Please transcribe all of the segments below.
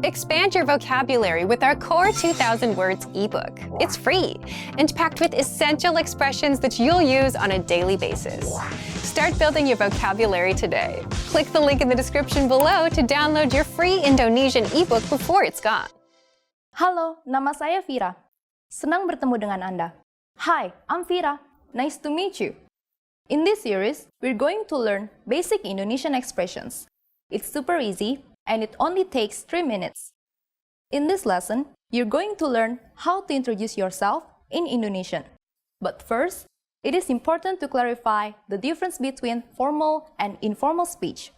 Expand your vocabulary with our Core 2000 Words ebook. It's free and packed with essential expressions that you'll use on a daily basis. Start building your vocabulary today. Click the link in the description below to download your free Indonesian ebook before it's gone. Halo, nama saya Vira. Senang bertemu dengan Anda. Hi, I'm Vira. Nice to meet you. In this series, we're going to learn basic Indonesian expressions. It's super easy, and it only takes 3 minutes. In this lesson, you're going to learn how to introduce yourself in Indonesian. But first, it is important to clarify the difference between formal and informal speech.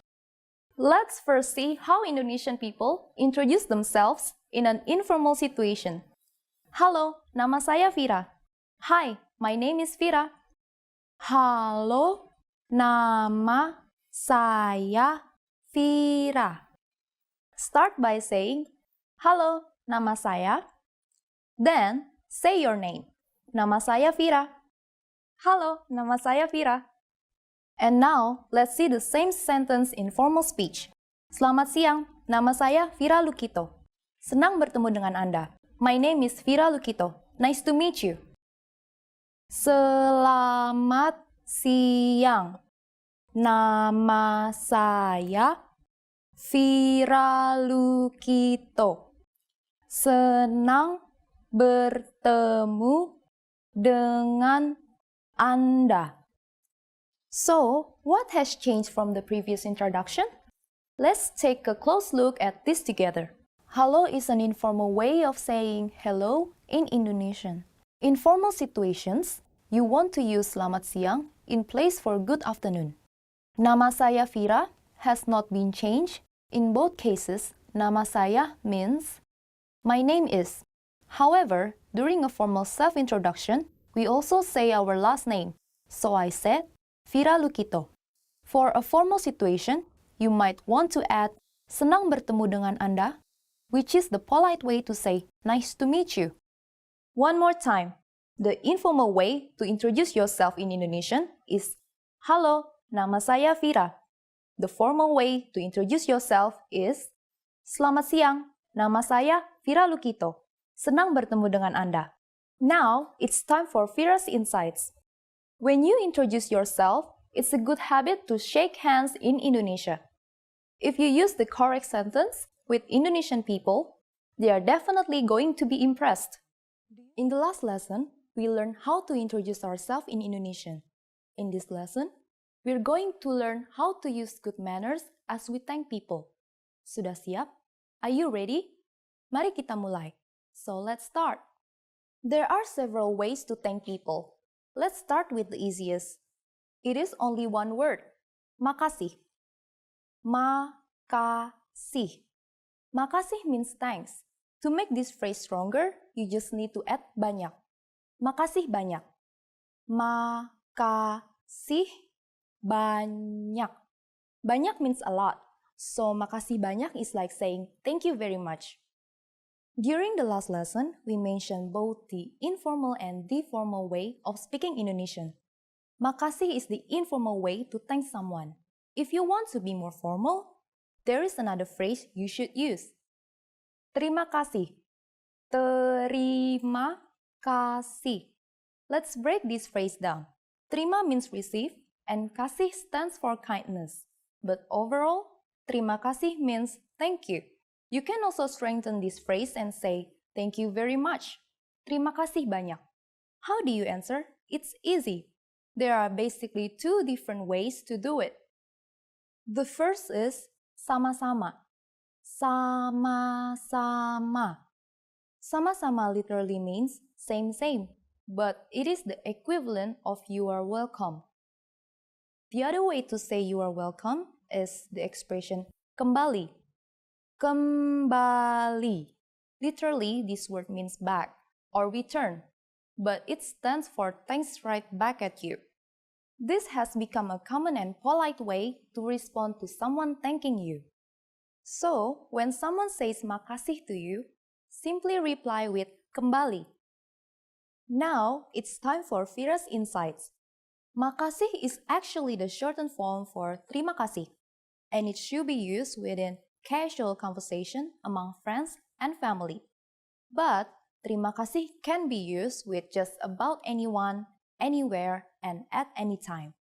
Let's first see how Indonesian people introduce themselves in an informal situation. Halo, nama saya Vira. Hi, my name is Vira. Halo, nama saya Vira. Start by saying, halo, nama saya. Then, say your name. Nama saya Vira. Halo, nama saya Vira. And now, let's see the same sentence in formal speech. Selamat siang, nama saya Vira Lukito. Senang bertemu dengan Anda. My name is Vira Lukito. Nice to meet you. Selamat siang. Nama saya Vira Lukito. Senang bertemu dengan Anda. So, what has changed from the previous introduction? Let's take a close look at this together. Halo is an informal way of saying hello in Indonesian. In formal situations, you want to use selamat siang in place for good afternoon. Nama saya Vira has not been changed. In both cases, nama saya means my name is. However, during a formal self-introduction, we also say our last name. So I said, Vira Lukito. For a formal situation, you might want to add senang bertemu dengan Anda, which is the polite way to say nice to meet you. One more time, the informal way to introduce yourself in Indonesian is halo, nama saya Vira. The formal way to introduce yourself is selamat siang, nama saya Vira Lukito. Senang bertemu dengan Anda. Now, it's time for Vira's Insights. When you introduce yourself, it's a good habit to shake hands in Indonesia. If you use the correct sentence with Indonesian people, they are definitely going to be impressed. In the last lesson, we learned how to introduce ourselves in Indonesian. In this lesson, we're going to learn how to use good manners as we thank people. Sudah siap? Are you ready? Mari kita mulai. So let's start. There are several ways to thank people. Let's start with the easiest. It is only one word. Makasih. Makasih. Makasih means thanks. To make this phrase stronger, you just need to add banyak. Makasih banyak. Makasih banyak. Banyak means a lot. So, makasih banyak is like saying thank you very much. During the last lesson, we mentioned both the informal and the formal way of speaking Indonesian. Makasih is the informal way to thank someone. If you want to be more formal, there is another phrase you should use. Terima kasih. Terima kasih. Let's break this phrase down. Terima means receive, and kasih stands for kindness. But overall, terima kasih means thank you. You can also strengthen this phrase and say, thank you very much. Terima kasih banyak. How do you answer? It's easy. There are basically 2 different ways to do it. The first is sama-sama. Sama-sama. Sama-sama literally means same, but it is the equivalent of you are welcome. The other way to say you are welcome is the expression kembali. Kembali. Literally, this word means back or return, but it stands for thanks right back at you. This has become a common and polite way to respond to someone thanking you. So, when someone says makasih to you, simply reply with kembali. Now, it's time for Vira's Insights. Makasih is actually the shortened form for terima kasih, and it should be used within casual conversation among friends and family. But terima kasih can be used with just about anyone, anywhere, and at any time.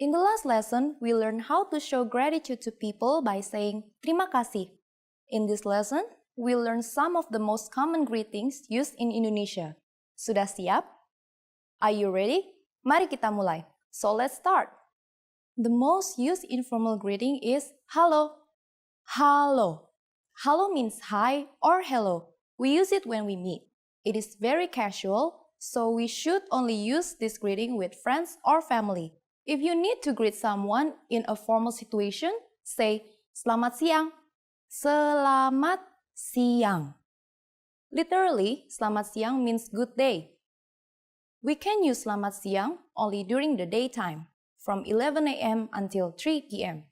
In the last lesson, we learned how to show gratitude to people by saying terima kasih. In this lesson, we learned some of the most common greetings used in Indonesia. Sudah siap? Are you ready? Mari kita mulai. So let's start. The most used informal greeting is halo. Halo. Halo means hi or hello. We use it when we meet. It is very casual, so we should only use this greeting with friends or family. If you need to greet someone in a formal situation, say selamat siang. Selamat siang. Literally, selamat siang means good day. We can use selamat siang only during the daytime, from 11 a.m. until 3 p.m.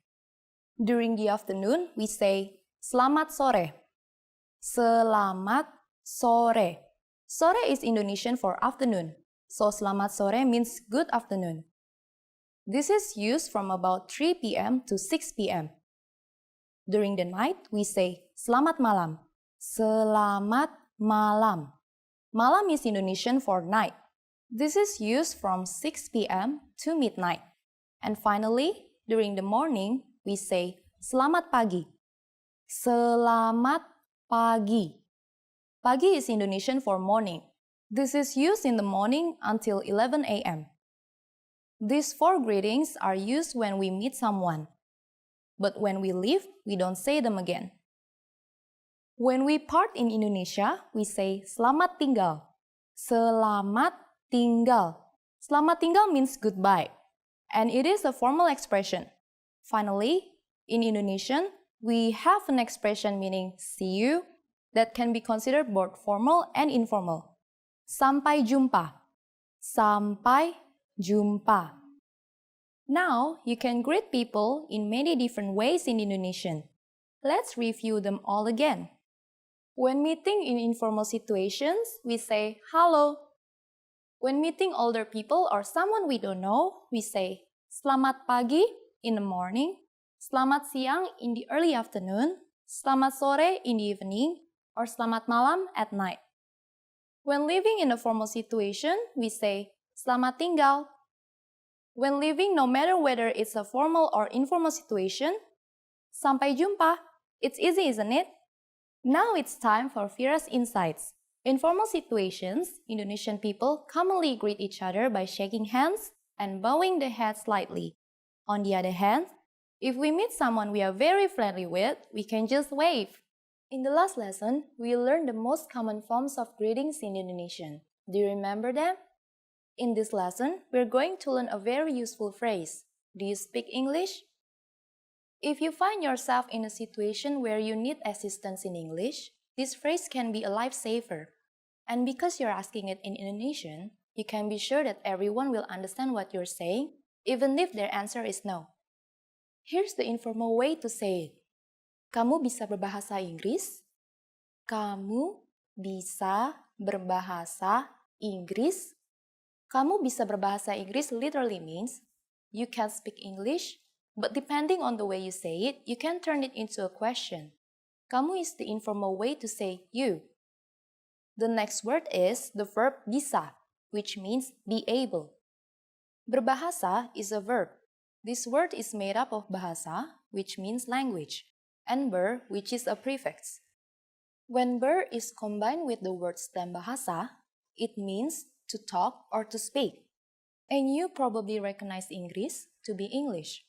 During the afternoon, we say selamat sore. Selamat sore. Sore is Indonesian for afternoon, so selamat sore means good afternoon. This is used from about 3 p.m. to 6 p.m. During the night, we say selamat malam. Selamat malam. Malam is Indonesian for night. This is used from 6 p.m. to midnight. And finally, during the morning, we say selamat pagi. Selamat pagi. Pagi is Indonesian for morning. This is used in the morning until 11 a.m. These four greetings are used when we meet someone. But when we leave, we don't say them again. When we part in Indonesia, we say selamat tinggal. Selamat tinggal. Selamat tinggal means goodbye, and it is a formal expression. Finally, in Indonesian, we have an expression meaning see you that can be considered both formal and informal. Sampai jumpa. Sampai jumpa. Now, you can greet people in many different ways in Indonesian. Let's review them all again. When meeting in informal situations, we say halo. When meeting older people or someone we don't know, we say selamat pagi in the morning, selamat siang in the early afternoon, selamat sore in the evening, or selamat malam at night. When living in a formal situation, we say selamat tinggal. When living, no matter whether it's a formal or informal situation, sampai jumpa. It's easy, isn't it? Now it's time for Vira's insights. In formal situations, Indonesian people commonly greet each other by shaking hands and bowing the head slightly. On the other hand, if we meet someone we are very friendly with, we can just wave. In the last lesson, we learned the most common forms of greetings in Indonesian. Do you remember them? In this lesson, we're going to learn a very useful phrase. Do you speak English? If you find yourself in a situation where you need assistance in English, this phrase can be a lifesaver. And because you're asking it in Indonesian, you can be sure that everyone will understand what you're saying, even if their answer is no. Here's the informal way to say it. Kamu bisa berbahasa Inggris? Kamu bisa berbahasa Inggris? Kamu bisa berbahasa Inggris literally means you can speak English, but depending on the way you say it, you can turn it into a question. Kamu is the informal way to say you. The next word is the verb bisa, which means be able. Berbahasa is a verb. This word is made up of bahasa, which means language, and ber, which is a prefix. When ber is combined with the word stem bahasa, it means to talk or to speak. And you probably recognize Inggris to be English.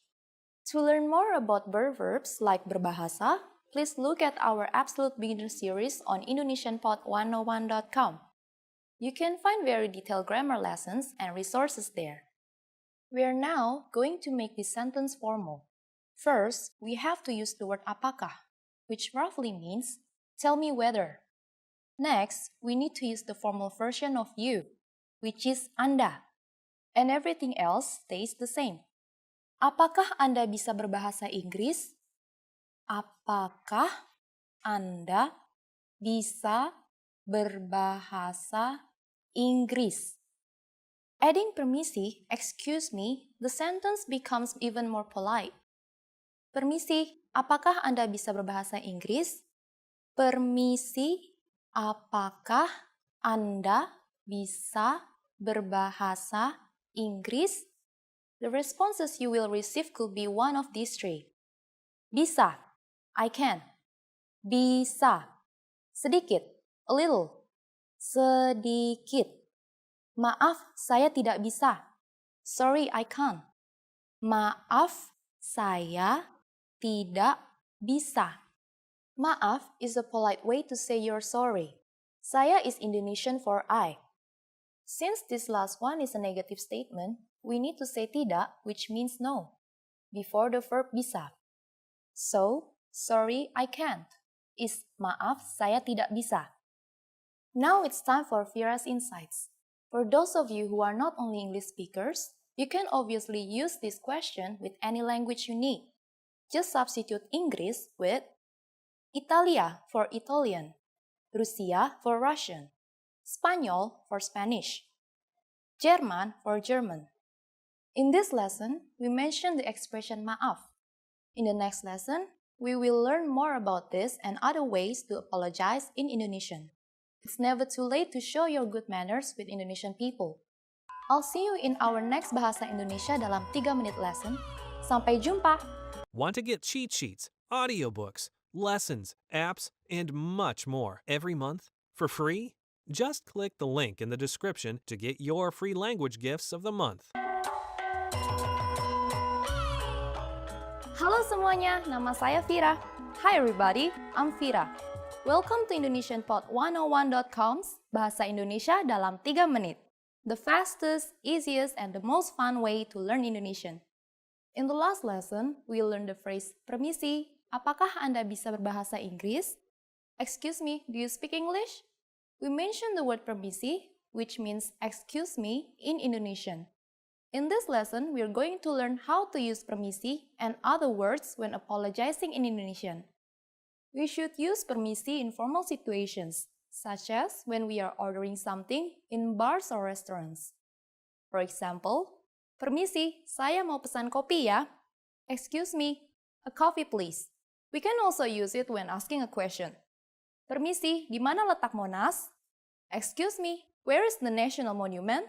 To learn more about ber verbs like berbahasa, please look at our Absolute Beginner series on IndonesianPod101.com. You can find very detailed grammar lessons and resources there. We are now going to make this sentence formal. First, we have to use the word apakah, which roughly means tell me whether. Next, we need to use the formal version of you, which is Anda. And everything else stays the same. Apakah Anda bisa berbahasa Inggris? Apakah Anda bisa berbahasa Inggris? Adding permisi, excuse me, the sentence becomes even more polite. Permisi, apakah Anda bisa berbahasa Inggris? Permisi, apakah Anda bisa berbahasa Inggris? The responses you will receive could be one of these three. Bisa, I can. Bisa, sedikit, a little. Sedikit. Maaf, saya tidak bisa. Sorry, I can't. Maaf, saya tidak bisa. Maaf is a polite way to say you're sorry. Saya is Indonesian for I. Since this last one is a negative statement, we need to say tidak, which means no, before the verb bisa. So, sorry, I can't is maaf, saya tidak bisa. Now it's time for Vira's insights. For those of you who are not only English speakers, you can obviously use this question with any language you need. Just substitute English with Italia for Italian, Rusia for Russian, Spanish for Spanish, German for German. In this lesson, we mentioned the expression maaf. In the next lesson, we will learn more about this and other ways to apologize in Indonesian. It's never too late to show your good manners with Indonesian people. I'll see you in our next Bahasa Indonesia dalam 3-menit lesson. Sampai jumpa! Want to get cheat sheets, audiobooks, lessons, apps, and much more every month for free? Just click the link in the description to get your free language gifts of the month. Halo semuanya, nama saya Vira. Hi everybody, I'm Vira. Welcome to IndonesianPod101.com's Bahasa Indonesia dalam 3 menit. The fastest, easiest, and the most fun way to learn Indonesian. In the last lesson, we learned the phrase permisi. Apakah Anda bisa berbahasa Inggris? Excuse me, do you speak English? We mentioned the word permisi, which means excuse me in Indonesian. In this lesson, we are going to learn how to use permisi and other words when apologizing in Indonesian. We should use permisi in formal situations, such as when we are ordering something in bars or restaurants. For example, permisi, saya mau pesan kopi ya. Excuse me, a coffee please. We can also use it when asking a question. Permisi, di mana letak Monas? Excuse me, where is the National Monument?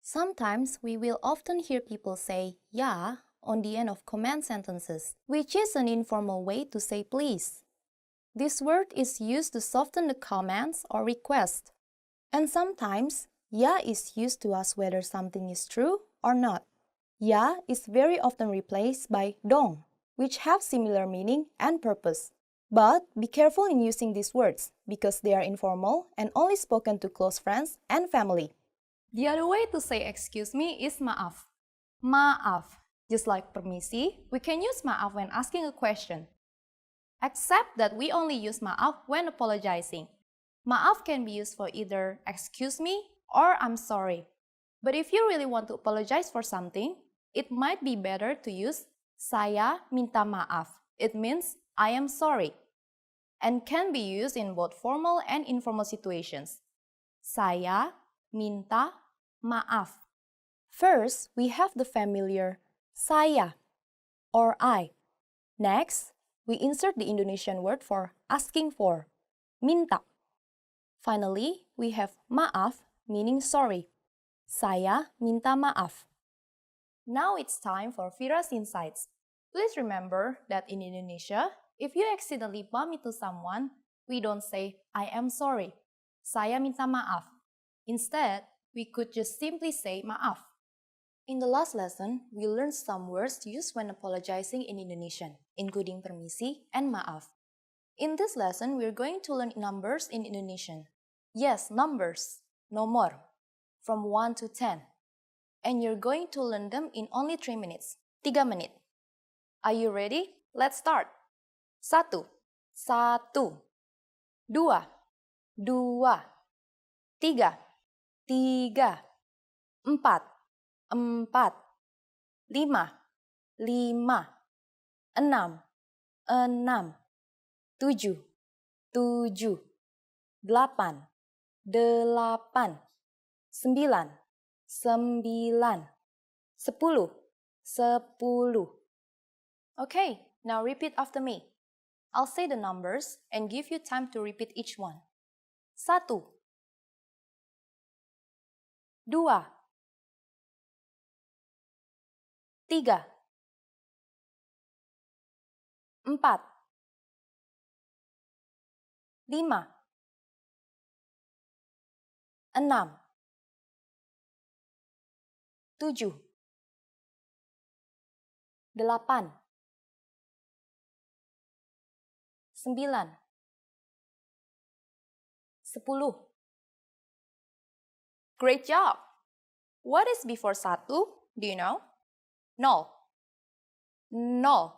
Sometimes we will often hear people say ya on the end of command sentences, which is an informal way to say please. This word is used to soften the commands or request. And sometimes ya is used to ask whether something is true or not. Ya is very often replaced by dong, which have similar meaning and purpose. But be careful in using these words because they are informal and only spoken to close friends and family. The other way to say excuse me is maaf. Maaf. Just like permisi, we can use maaf when asking a question. Except that we only use maaf when apologizing. Maaf can be used for either excuse me or I'm sorry. But if you really want to apologize for something, it might be better to use saya minta maaf. It means I am sorry. And can be used in both formal and informal situations. Saya minta maaf. First, we have the familiar saya or I. Next, we insert the Indonesian word for asking for, minta. Finally, we have maaf meaning sorry. Saya minta maaf. Now it's time for Vira's insights. Please remember that in Indonesia, if you accidentally bump into someone, we don't say, I am sorry. Saya minta maaf. Instead, we could just simply say maaf. In the last lesson, we learned some words used when apologizing in Indonesian, including permisi and maaf. In this lesson, we're going to learn numbers in Indonesian. Yes, numbers, nomor, from 1 to 10. And you're going to learn them in only 3 minutes, 3 menit. Are you ready? Let's start. 1, 1, 2, 2, 3, 3, 4, 4, 5, 5, 6, 6, 7, 7, 8, 8, 9, 9, 10, 10. Okay, Now repeat after me. I'll say the numbers and give you time to repeat each one. 1, 2, 3, 4, 5, 6, 7, 8, 9, 10. Great job! What is before 1? Do you know? Nol. Nol.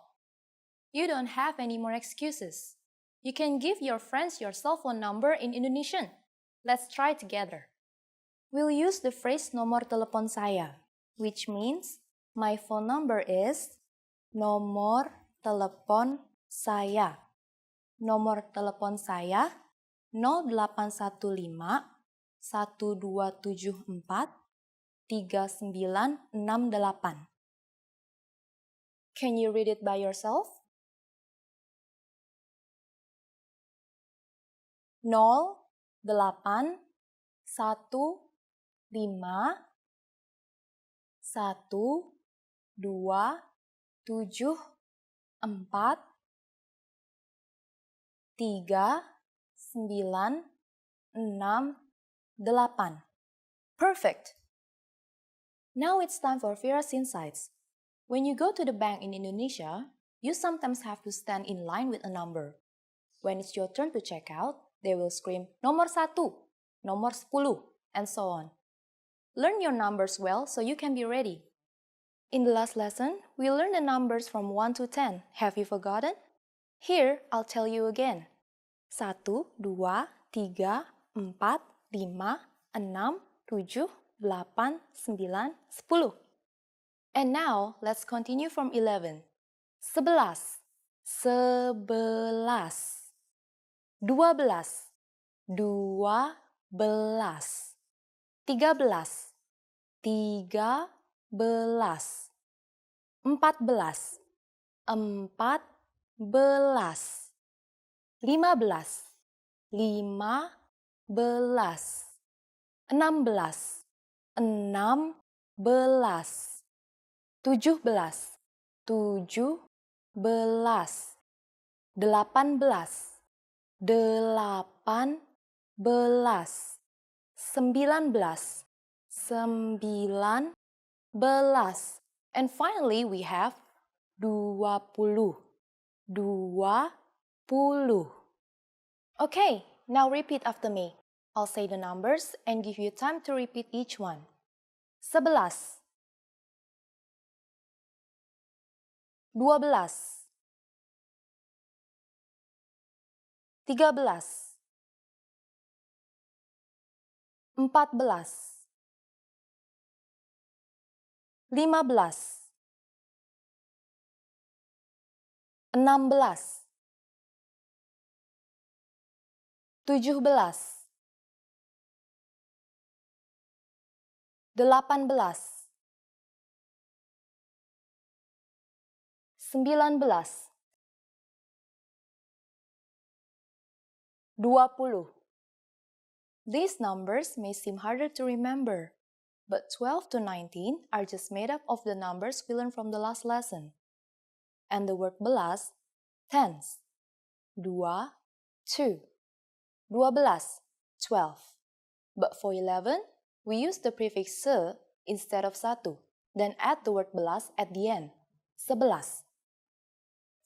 You don't have any more excuses. You can give your friends your cell phone number in Indonesian. Let's try together. We'll use the phrase nomor telepon saya, which means my phone number is nomor telepon saya. Nomor telepon saya 0815 1274 3968. Can you read it by yourself? 0815 1274 3968. Perfect! Now it's time for Vira's Insights. When you go to the bank in Indonesia, you sometimes have to stand in line with a number. When it's your turn to check out, they will scream nomor 1, nomor 10, and so on. Learn your numbers well so you can be ready. In the last lesson, we learned the numbers from 1 to 10. Have you forgotten? Here, I'll tell you again. 1, 2, 3, 4, 5, 6, 7, 8, 9, 10. And now, let's continue from 11. 11, 11. 12, 12. 13, 13. 14, 14. 15, 15. 16, 16. 17, 17. 18, 18. 19, 19. And finally, we have 20, 20. Okay, now repeat after me. I'll say the numbers and give you time to repeat each one. 11, 12, 13, 14, 15, 16, 17, 18, 19, 20. These numbers may seem harder to remember, but 12 to 19 are just made up of the numbers we learned from the last lesson. And the word belas, tens. 2, 2. 12, 12. But for 11, we use the prefix se instead of 1, then add the word belas at the end, 11.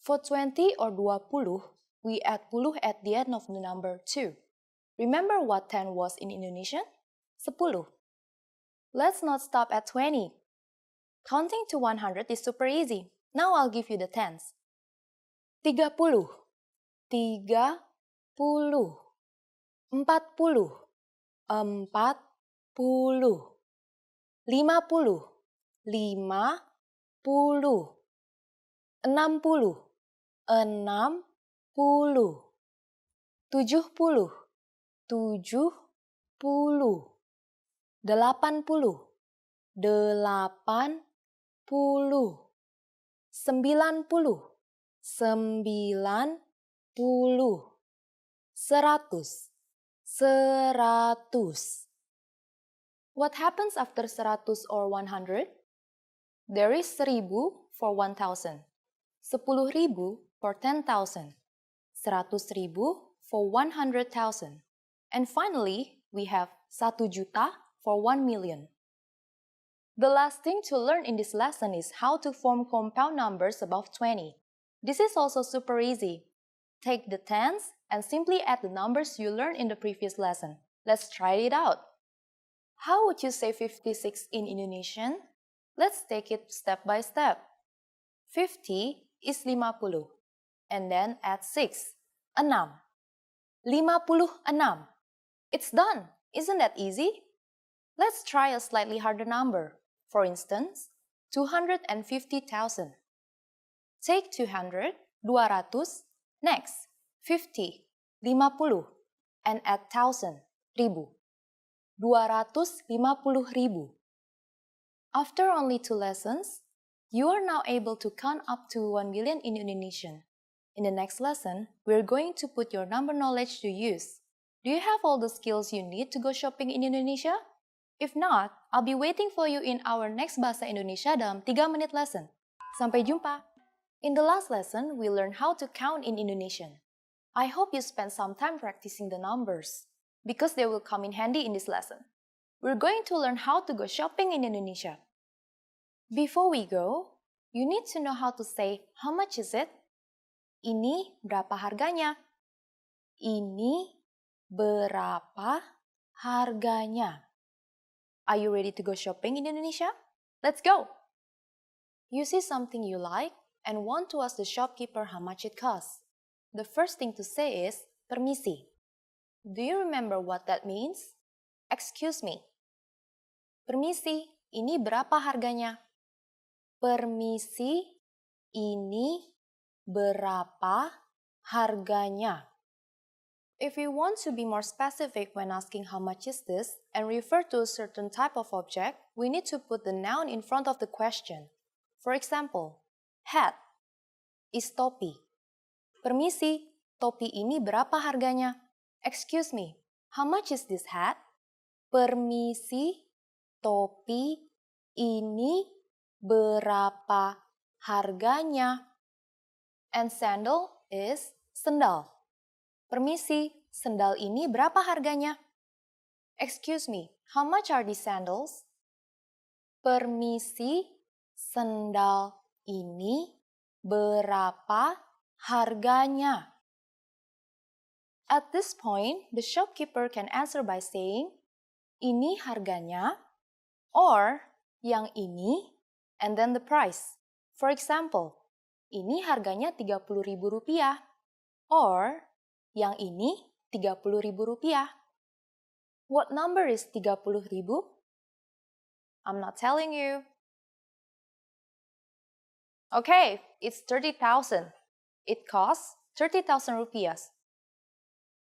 For 20 or 20, we add puluh at the end of the number 2. Remember what 10 was in Indonesian? 10. Let's not stop at 20. Counting to 100 is super easy. Now I'll give you the tens. 30, 30. 40, 40. 50, 50. 60, 60. 70, 70. 80, 80. 90, 90, 100, 100. What happens after 100 or 100? There is 1000 for 1000, 10.000 for 10,000, 100.000 for 100,000, and finally, we have 1 juta for 1 million. The last thing to learn in this lesson is how to form compound numbers above 20. This is also super easy. Take the tens and simply add the numbers you learned in the previous lesson. Let's try it out. How would you say 56 in Indonesian? Let's take it step by step. 50 is 50, and then add 6, 6. 56. It's done! Isn't that easy? Let's try a slightly harder number. For instance, 250,000. Take 200, 200, next, 50, 50, and add 1,000, 1,000. 250,000. After only 2 lessons, you are now able to count up to 1 million in Indonesian. In the next lesson, we're going to put your number knowledge to use. Do you have all the skills you need to go shopping in Indonesia? If not, I'll be waiting for you in our next Bahasa Indonesia dalam 3 menit lesson. Sampai jumpa! In the last lesson, we learned how to count in Indonesian. I hope you spend some time practicing the numbers, because they will come in handy in this lesson. We're going to learn how to go shopping in Indonesia. Before we go, you need to know how to say, how much is it? Ini berapa harganya? Ini berapa harganya? Are you ready to go shopping in Indonesia? Let's go! You see something you like and want to ask the shopkeeper how much it costs. The first thing to say is, permisi. Do you remember what that means? Excuse me. Permisi, ini berapa harganya? Permisi, ini berapa harganya? If you want to be more specific when asking how much is this and refer to a certain type of object, we need to put the noun in front of the question. For example, hat is topi. Permisi, topi ini berapa harganya? Excuse me, how much is this hat? Permisi, topi ini berapa harganya? And sandal is sendal. Permisi, sendal ini berapa harganya? Excuse me, how much are these sandals? Permisi, sendal ini berapa harganya? At this point, the shopkeeper can answer by saying, ini harganya, or yang ini, and then the price. For example, ini harganya Rp30.000, or yang ini Rp30.000. What number is 30.000? I'm not telling you. Okay, it's 30,000. It costs 30,000 rupiahs.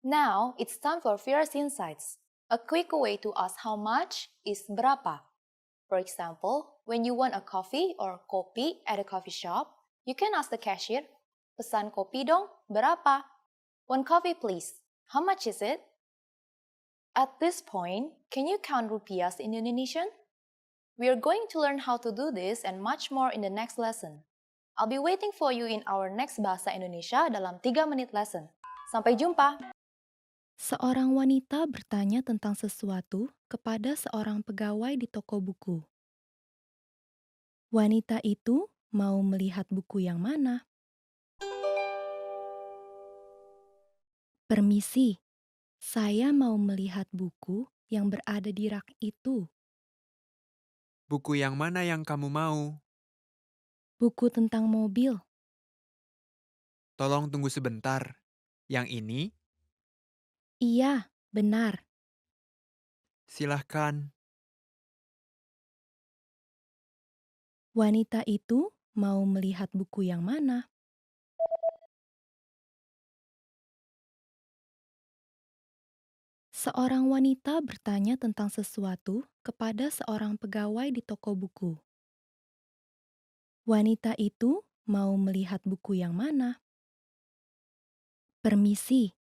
Now, it's time for Vira's Insights. A quick way to ask how much is berapa. For example, when you want a coffee or kopi at a coffee shop, you can ask the cashier, pesan kopi dong, berapa? 1 coffee please. How much is it? At this point, can you count rupiahs in Indonesian? We are going to learn how to do this and much more in the next lesson. I'll be waiting for you in our next Bahasa Indonesia dalam 3 menit lesson. Sampai jumpa! Seorang wanita bertanya tentang sesuatu kepada seorang pegawai di toko buku. Wanita itu mau melihat buku yang mana? Permisi, saya mau melihat buku yang berada di rak itu. Buku yang mana yang kamu mau? Buku tentang mobil. Tolong tunggu sebentar. Yang ini? Iya, benar. Silahkan. Wanita itu mau melihat buku yang mana? Seorang wanita bertanya tentang sesuatu kepada seorang pegawai di toko buku. Wanita itu mau melihat buku yang mana? Permisi,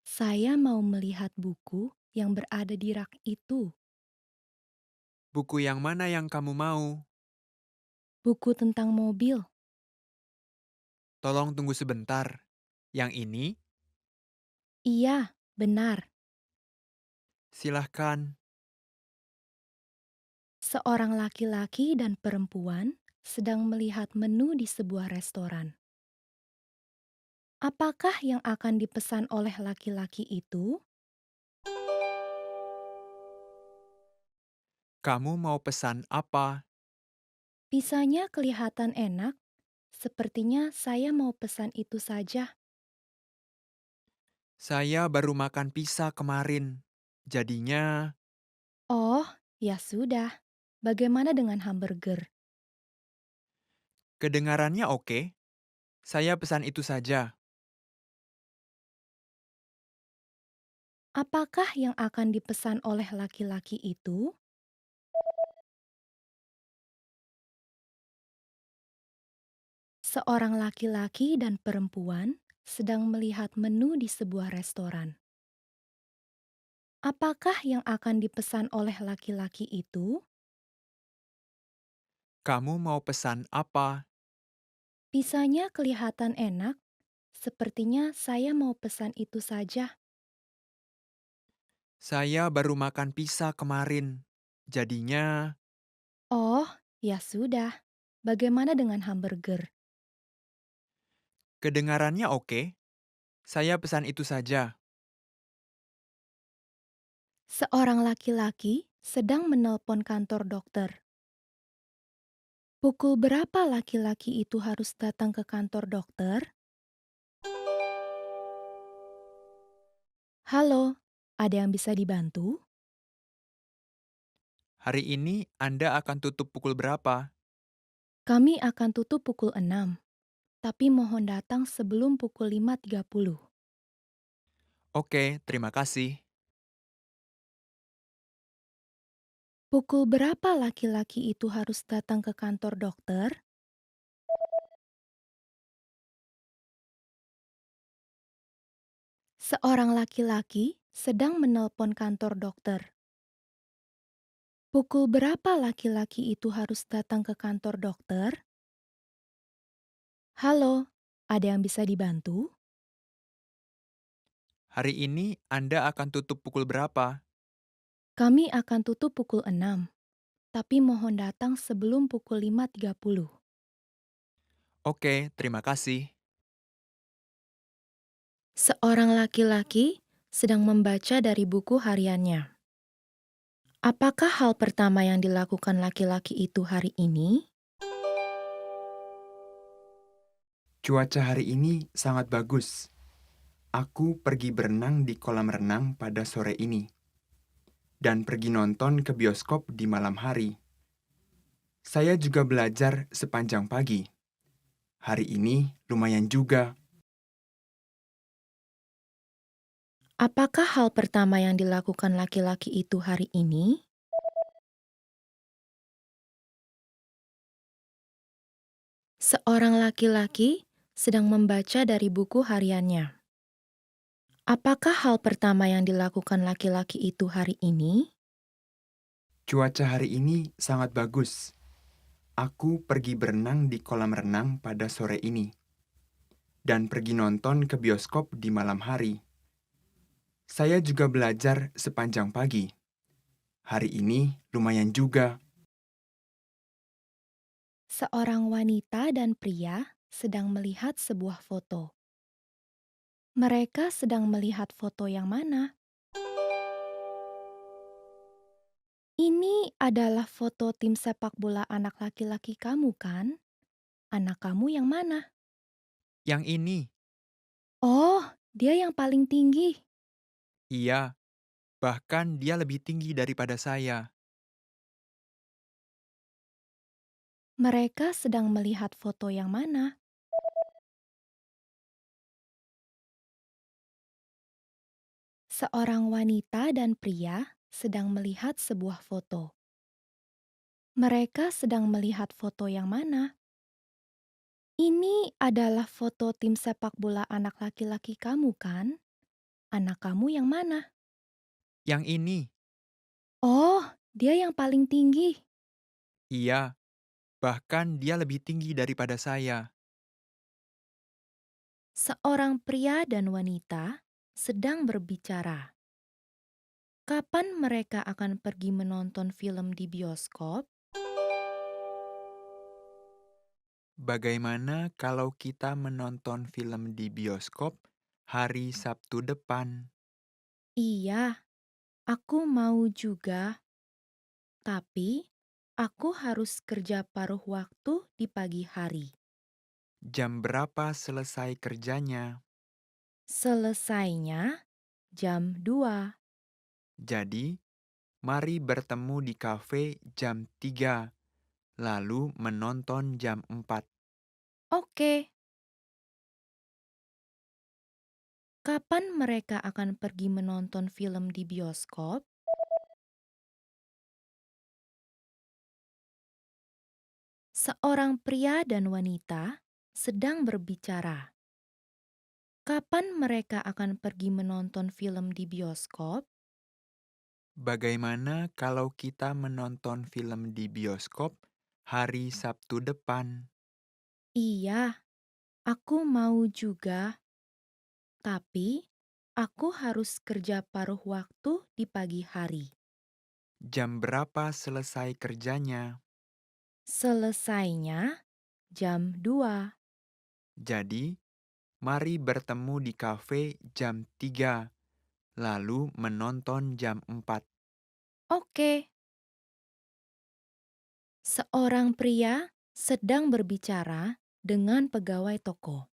saya mau melihat buku yang berada di rak itu. Buku yang mana yang kamu mau? Buku tentang mobil. Tolong tunggu sebentar. Yang ini, Iya, benar. silahkan. Seorang laki-laki dan perempuan sedang melihat menu di sebuah restoran. Apakah yang akan dipesan oleh laki-laki itu? Kamu mau pesan apa? Pisanya kelihatan enak. Sepertinya saya mau pesan itu saja. Saya baru makan pizza kemarin. Jadinya, Oh, ya sudah. Bagaimana dengan hamburger? kedengarannya oke. Saya pesan itu saja. Apakah yang akan dipesan oleh laki-laki itu? Seorang laki-laki dan perempuan sedang melihat menu di sebuah restoran. Apakah yang akan dipesan oleh laki-laki itu? Kamu mau pesan apa? Pisanya kelihatan enak. Sepertinya saya mau pesan itu saja. Saya baru makan pizza kemarin. Jadinya, Oh, ya sudah. Bagaimana dengan hamburger? kedengarannya oke. Saya pesan itu saja. Seorang laki-laki sedang menelpon kantor dokter. Pukul berapa laki-laki itu harus datang ke kantor dokter? Halo, ada yang bisa dibantu? Hari ini Anda akan tutup pukul berapa? Kami akan tutup pukul 6, tapi mohon datang sebelum pukul 5.30. Oke, terima kasih. Pukul berapa laki-laki itu harus datang ke kantor dokter? Seorang laki-laki sedang menelpon kantor dokter. Pukul berapa laki-laki itu harus datang ke kantor dokter? Halo, ada yang bisa dibantu? Hari ini Anda akan tutup pukul berapa? Kami akan tutup pukul 6, tapi mohon datang sebelum pukul 5.30. Oke, terima kasih. Seorang laki-laki sedang membaca dari buku hariannya. Apakah hal pertama yang dilakukan laki-laki itu hari ini? Cuaca hari ini sangat bagus. Aku pergi berenang di kolam renang pada sore ini. Dan pergi nonton ke bioskop di malam hari. Saya juga belajar sepanjang pagi. Hari ini lumayan juga. Apakah hal pertama yang dilakukan laki-laki itu hari ini? Seorang laki-laki sedang membaca dari buku hariannya. Apakah hal pertama yang dilakukan laki-laki itu hari ini? Cuaca hari ini sangat bagus. Aku pergi berenang di kolam renang pada sore ini. Dan pergi nonton ke bioskop di malam hari. Saya juga belajar sepanjang pagi. Hari ini lumayan juga. Seorang wanita dan pria sedang melihat sebuah foto. Mereka sedang melihat foto yang mana? Ini adalah foto tim sepak bola anak laki-laki kamu, kan? Anak kamu yang mana? Yang ini, Oh, dia yang paling tinggi. iya, bahkan dia lebih tinggi daripada saya. Mereka sedang melihat foto yang mana? Seorang wanita dan pria sedang melihat sebuah foto. Mereka sedang melihat foto yang mana? Ini adalah foto tim sepak bola anak laki-laki kamu, kan? Anak kamu yang mana? Yang ini, Oh, dia yang paling tinggi. iya, bahkan dia lebih tinggi daripada saya. Seorang pria dan wanita sedang berbicara. Kapan mereka akan pergi menonton film di bioskop? Bagaimana kalau kita menonton film di bioskop hari Sabtu depan? Iya, aku mau juga, tapi aku harus kerja paruh waktu di pagi hari. Jam berapa selesai kerjanya? Selesainya jam 2. Jadi, mari bertemu di kafe jam 3, lalu menonton jam 4. Oke, kapan mereka akan pergi menonton film di bioskop? Seorang pria dan wanita sedang berbicara. Kapan mereka akan pergi menonton film di bioskop? Bagaimana kalau kita menonton film di bioskop hari Sabtu depan? Iya, aku mau juga, tapi aku harus kerja paruh waktu di pagi hari. Jam berapa selesai kerjanya? Selesainya jam 2. Jadi, mari bertemu di kafe jam 3, lalu menonton jam 4. Oke, seorang pria sedang berbicara dengan pegawai toko.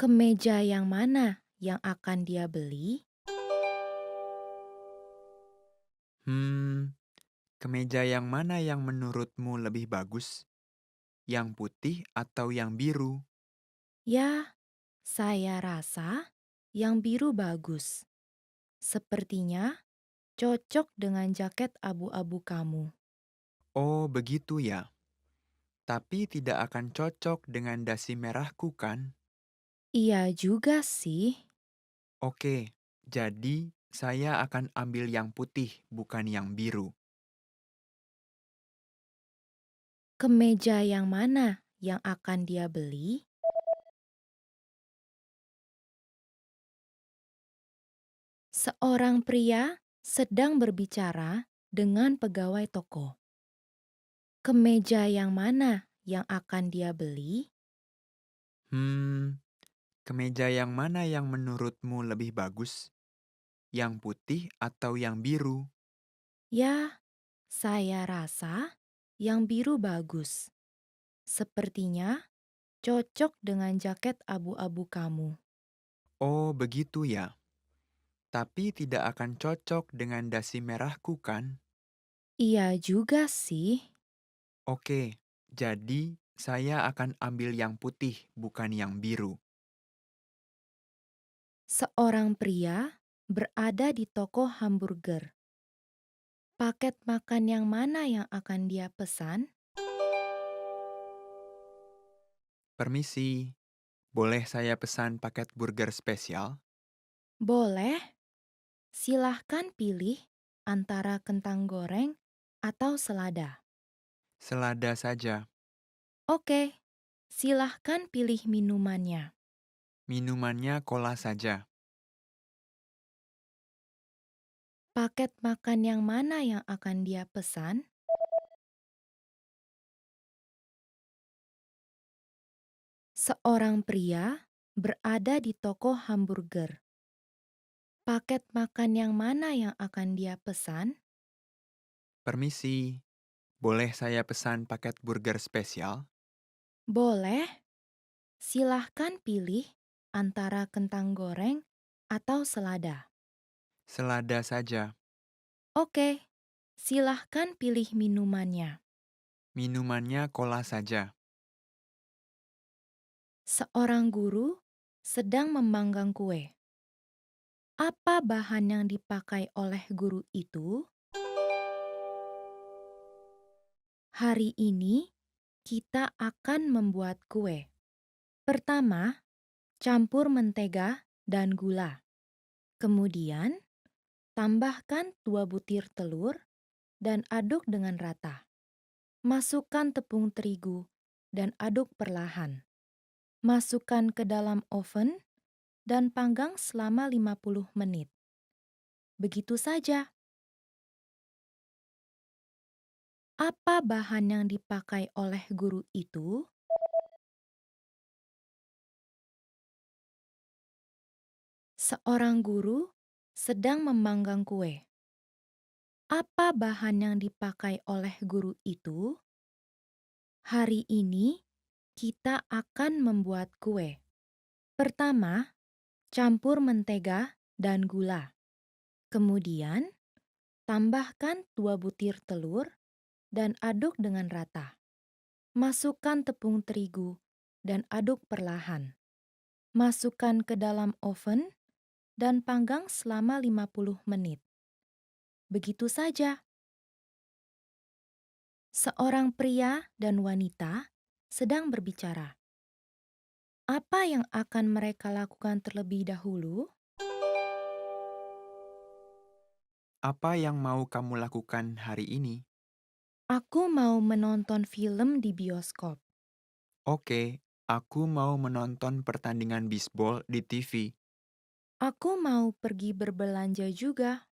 Kemeja yang mana yang akan dia beli? Kemeja yang mana yang menurutmu lebih bagus? Yang putih atau yang biru? Ya, saya rasa yang biru bagus. Sepertinya cocok dengan jaket abu-abu kamu. Oh, begitu ya. Tapi tidak akan cocok dengan dasi merahku kan? Iya juga sih. Oke, jadi saya akan ambil yang putih, bukan yang biru. Kemeja yang mana yang akan dia beli? Seorang pria sedang berbicara dengan pegawai toko. Kemeja yang mana yang akan dia beli? Kemeja yang mana yang menurutmu lebih bagus? Yang putih atau yang biru? Ya, saya rasa yang biru bagus. Sepertinya cocok dengan jaket abu-abu kamu. Oh, begitu ya. Tapi tidak akan cocok dengan dasi merahku kan? Iya juga sih. Oke, jadi saya akan ambil yang putih, bukan yang biru. Seorang pria berada di toko hamburger. Paket makan yang mana yang akan dia pesan? Permisi, boleh saya pesan paket burger spesial? Boleh, silahkan pilih antara kentang goreng atau selada. Selada saja. Oke, silahkan pilih minumannya. Minumannya cola saja. Paket makan yang mana yang akan dia pesan? Seorang pria berada di toko hamburger. Paket makan yang mana yang akan dia pesan? Permisi, boleh saya pesan paket burger spesial? Boleh, silahkan pilih antara kentang goreng atau selada. Selada saja. Oke, silahkan pilih minumannya. Minumannya cola saja. Seorang guru sedang memanggang kue. Apa bahan yang dipakai oleh guru itu? Hari ini kita akan membuat kue. Pertama, campur mentega dan gula. Kemudian, tambahkan 2 butir telur dan aduk dengan rata. Masukkan tepung terigu dan aduk perlahan. Masukkan ke dalam oven dan panggang selama 50 menit. Begitu saja. Apa bahan yang dipakai oleh guru itu? Seorang guru sedang memanggang kue. Apa bahan yang dipakai oleh guru itu? Hari ini kita akan membuat kue. Pertama, campur mentega dan gula. Kemudian, tambahkan 2 butir telur dan aduk dengan rata. Masukkan tepung terigu dan aduk perlahan. Masukkan ke dalam oven dan panggang selama 50 menit. Begitu saja. Seorang pria dan wanita sedang berbicara. Apa yang akan mereka lakukan terlebih dahulu? Apa yang mau kamu lakukan hari ini? Aku mau menonton film di bioskop. Oke, aku mau menonton pertandingan bisbol di TV. Aku mau pergi berbelanja juga.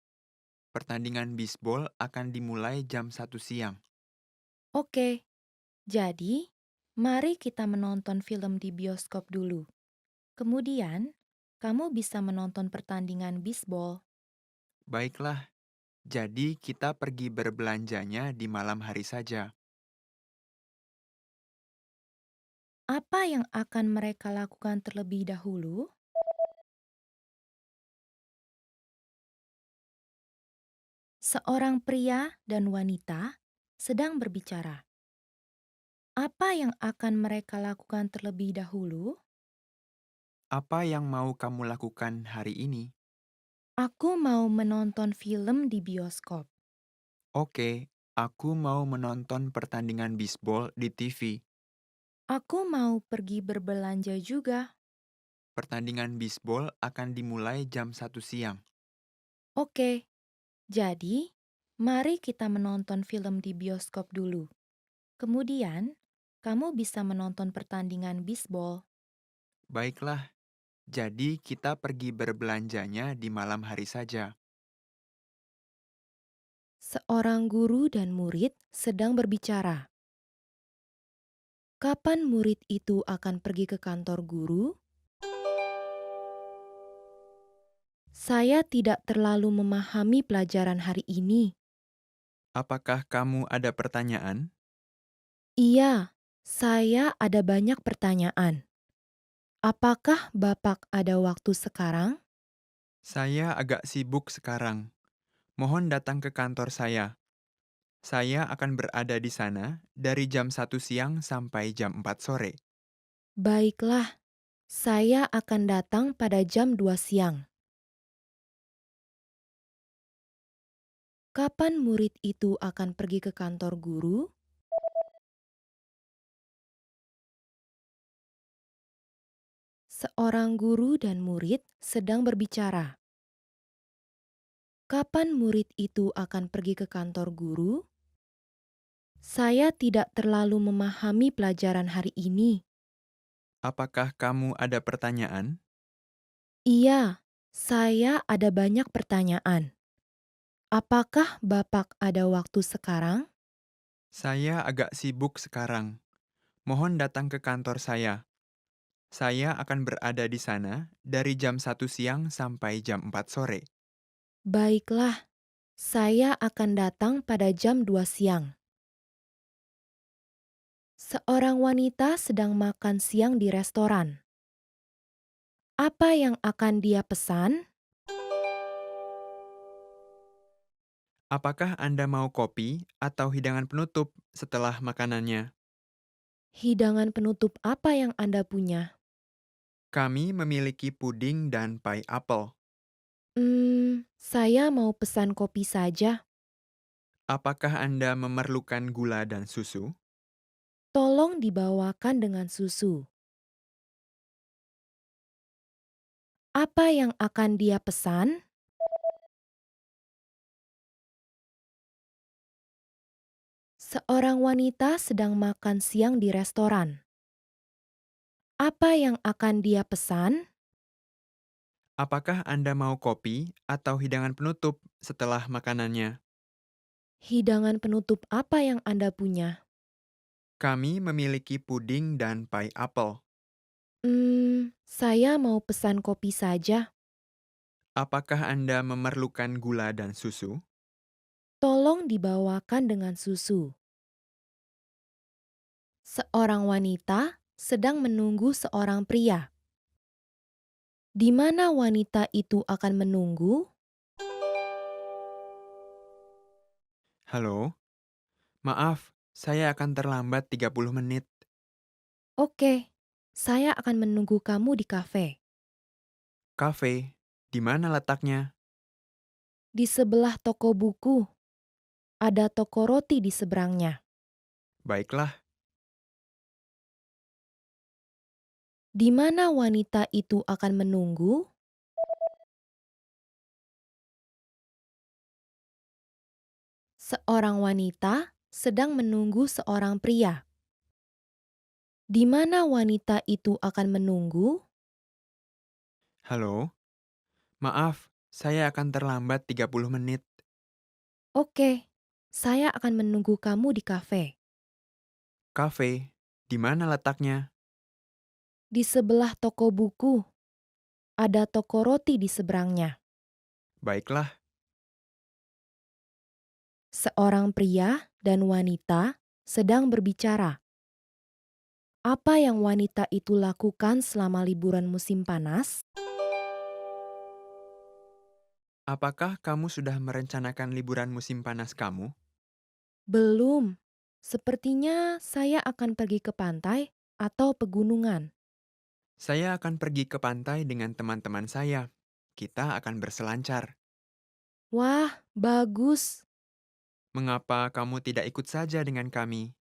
Pertandingan bisbol akan dimulai jam 1 siang. Oke, jadi mari kita menonton film di bioskop dulu. Kemudian, kamu bisa menonton pertandingan bisbol. Baiklah, jadi kita pergi berbelanjanya di malam hari saja. Apa yang akan mereka lakukan terlebih dahulu? Seorang pria dan wanita sedang berbicara. Apa yang akan mereka lakukan terlebih dahulu? Apa yang mau kamu lakukan hari ini? Aku mau menonton film di bioskop. Oke, aku mau menonton pertandingan bisbol di TV. Aku mau pergi berbelanja juga. Pertandingan bisbol akan dimulai jam 1 siang. Oke, jadi mari kita menonton film di bioskop dulu. Kemudian, kamu bisa menonton pertandingan bisbol. Baiklah, jadi kita pergi berbelanjanya di malam hari saja. Seorang guru dan murid sedang berbicara. Kapan murid itu akan pergi ke kantor guru? Saya tidak terlalu memahami pelajaran hari ini. Apakah kamu ada pertanyaan? Iya, saya ada banyak pertanyaan. Apakah Bapak ada waktu sekarang? Saya agak sibuk sekarang. Mohon datang ke kantor saya. Saya akan berada di sana dari jam 1 siang sampai jam 4 sore. Baiklah, saya akan datang pada jam 2 siang. Kapan murid itu akan pergi ke kantor guru? Seorang guru dan murid sedang berbicara. Kapan murid itu akan pergi ke kantor guru? Saya tidak terlalu memahami pelajaran hari ini. Apakah kamu ada pertanyaan? Iya, saya ada banyak pertanyaan. Apakah Bapak ada waktu sekarang? Saya agak sibuk sekarang. Mohon datang ke kantor saya. Saya akan berada di sana dari jam 1 siang sampai jam 4 sore. Baiklah, saya akan datang pada jam 2 siang. Seorang wanita sedang makan siang di restoran. Apa yang akan dia pesan? Apakah Anda mau kopi atau hidangan penutup setelah makanannya? Hidangan penutup apa yang Anda punya? Kami memiliki puding dan pie apel. Saya mau pesan kopi saja. Apakah Anda memerlukan gula dan susu? Tolong dibawakan dengan susu. Apa yang akan dia pesan? Seorang wanita sedang makan siang di restoran. Apa yang akan dia pesan? Apakah Anda mau kopi atau hidangan penutup setelah makanannya? Hidangan penutup apa yang Anda punya? Kami memiliki puding dan pie apel. Saya mau pesan kopi saja. Apakah Anda memerlukan gula dan susu? Tolong dibawakan dengan susu. Seorang wanita sedang menunggu seorang pria. Di mana wanita itu akan menunggu? Halo, maaf, saya akan terlambat 30 menit. Oke, saya akan menunggu kamu di kafe. Kafe, di mana letaknya? Di sebelah toko buku. Ada toko roti di seberangnya. Baiklah, Di mana wanita itu akan menunggu? Seorang wanita sedang menunggu seorang pria. Di mana wanita itu akan menunggu? halo, maaf, saya akan terlambat 30 menit. Oke, saya akan menunggu kamu di kafe. Kafe, di mana letaknya? Di sebelah toko buku. Ada toko roti di seberangnya. Baiklah, Seorang pria dan wanita sedang berbicara. Apa yang wanita itu lakukan selama liburan musim panas? apakah kamu sudah merencanakan liburan musim panas kamu? Belum. Sepertinya saya akan pergi ke pantai atau pegunungan. Saya akan pergi ke pantai dengan teman-teman saya. Kita akan berselancar. Wah, bagus. Mengapa kamu tidak ikut saja dengan kami?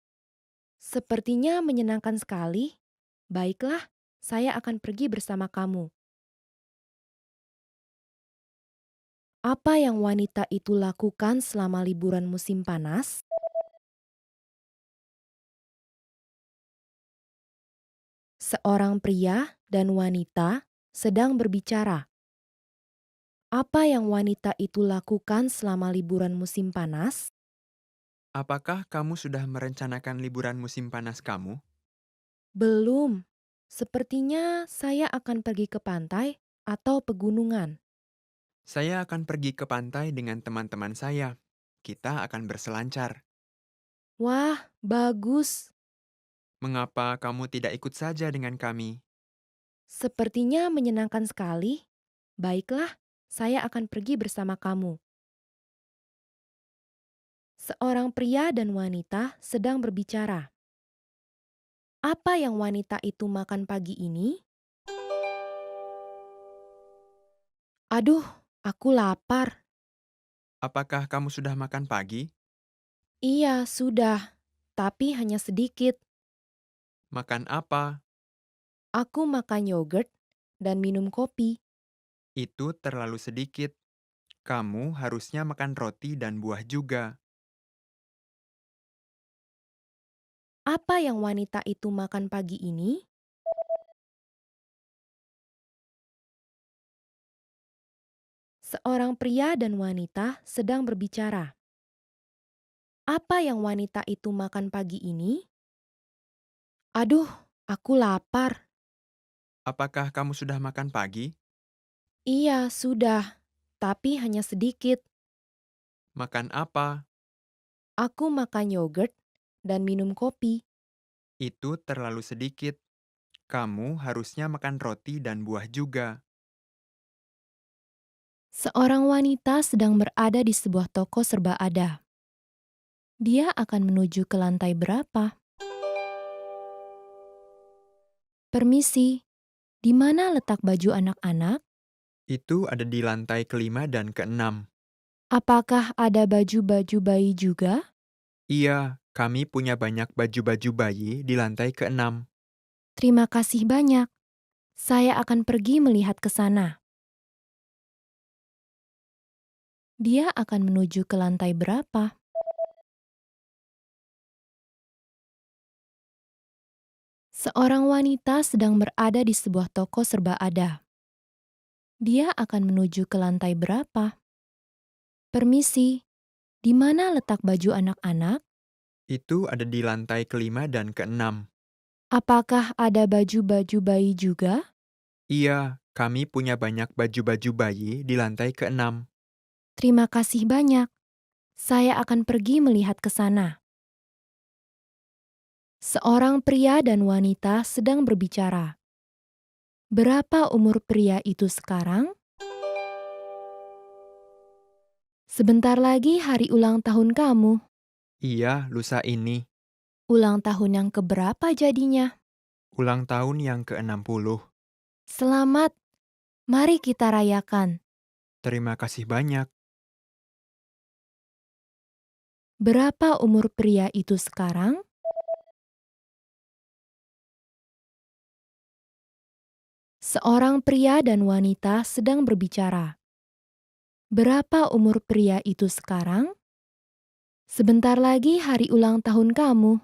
Sepertinya menyenangkan sekali. Baiklah, saya akan pergi bersama kamu. Apa yang wanita itu lakukan selama liburan musim panas? Seorang pria dan wanita sedang berbicara. Apa yang wanita itu lakukan selama liburan musim panas? Apakah kamu sudah merencanakan liburan musim panas kamu? Belum. Sepertinya saya akan pergi ke pantai atau pegunungan. Saya akan pergi ke pantai dengan teman-teman saya. Kita akan berselancar. Wah, bagus. Mengapa kamu tidak ikut saja dengan kami? Sepertinya menyenangkan sekali. Baiklah, saya akan pergi bersama kamu. Seorang pria dan wanita sedang berbicara. Apa yang wanita itu makan pagi ini? Aduh, aku lapar. Apakah kamu sudah makan pagi? Iya, sudah. Tapi hanya sedikit. Makan apa? Aku makan yogurt dan minum kopi. Itu terlalu sedikit. Kamu harusnya makan roti dan buah juga. Apa yang wanita itu makan pagi ini? Seorang pria dan wanita sedang berbicara. Apa yang wanita itu makan pagi ini? Aduh, aku lapar. Apakah kamu sudah makan pagi? Iya, sudah. Tapi hanya sedikit. Makan apa? Aku makan yogurt dan minum kopi. Itu terlalu sedikit. Kamu harusnya makan roti dan buah juga. Seorang wanita sedang berada di sebuah toko serba ada. Dia akan menuju ke lantai berapa? Permisi, di mana letak baju anak-anak? Itu ada di lantai kelima dan keenam. Apakah ada baju-baju bayi juga? Iya, kami punya banyak baju-baju bayi di lantai ke-6. Terima kasih banyak. Saya akan pergi melihat ke sana. Dia akan menuju ke lantai berapa? Seorang wanita sedang berada di sebuah toko serba ada. Dia akan menuju ke lantai berapa? Permisi, di mana letak baju anak-anak? Itu ada di lantai ke-5 dan ke-6. Apakah ada baju-baju bayi juga? Iya, kami punya banyak baju-baju bayi di lantai ke-6. Terima kasih banyak. Saya akan pergi melihat ke sana. Seorang pria dan wanita sedang berbicara. Berapa umur pria itu sekarang? Sebentar lagi hari ulang tahun kamu. Iya, lusa ini. Ulang tahun yang keberapa jadinya? Ulang tahun yang ke-60. Selamat, mari kita rayakan. Terima kasih banyak. Berapa umur pria itu sekarang? Seorang pria dan wanita sedang berbicara. Berapa umur pria itu sekarang? Sebentar lagi hari ulang tahun kamu.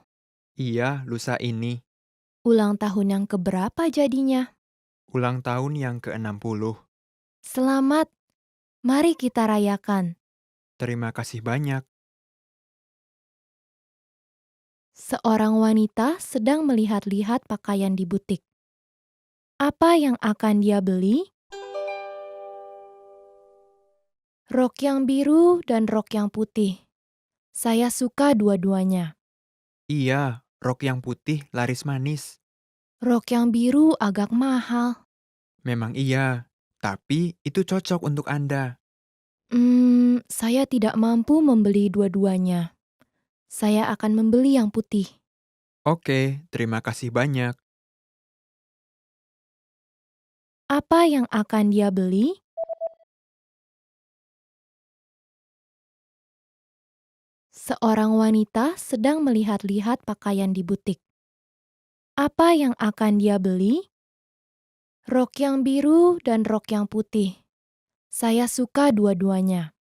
Iya, lusa ini. Ulang tahun yang keberapa jadinya? Ulang tahun yang ke-60. Selamat, mari kita rayakan. Terima kasih banyak. Seorang wanita sedang melihat-lihat pakaian di butik. Apa yang akan dia beli? Rok yang biru dan rok yang putih. Saya suka dua-duanya. Iya, rok yang putih laris manis. Rok yang biru agak mahal. Memang iya, tapi itu cocok untuk Anda. Saya tidak mampu membeli dua-duanya. Saya akan membeli yang putih. Oke, terima kasih banyak. Apa yang akan dia beli? Seorang wanita sedang melihat-lihat pakaian di butik. Apa yang akan dia beli? Rok yang biru dan rok yang putih. Saya suka dua-duanya.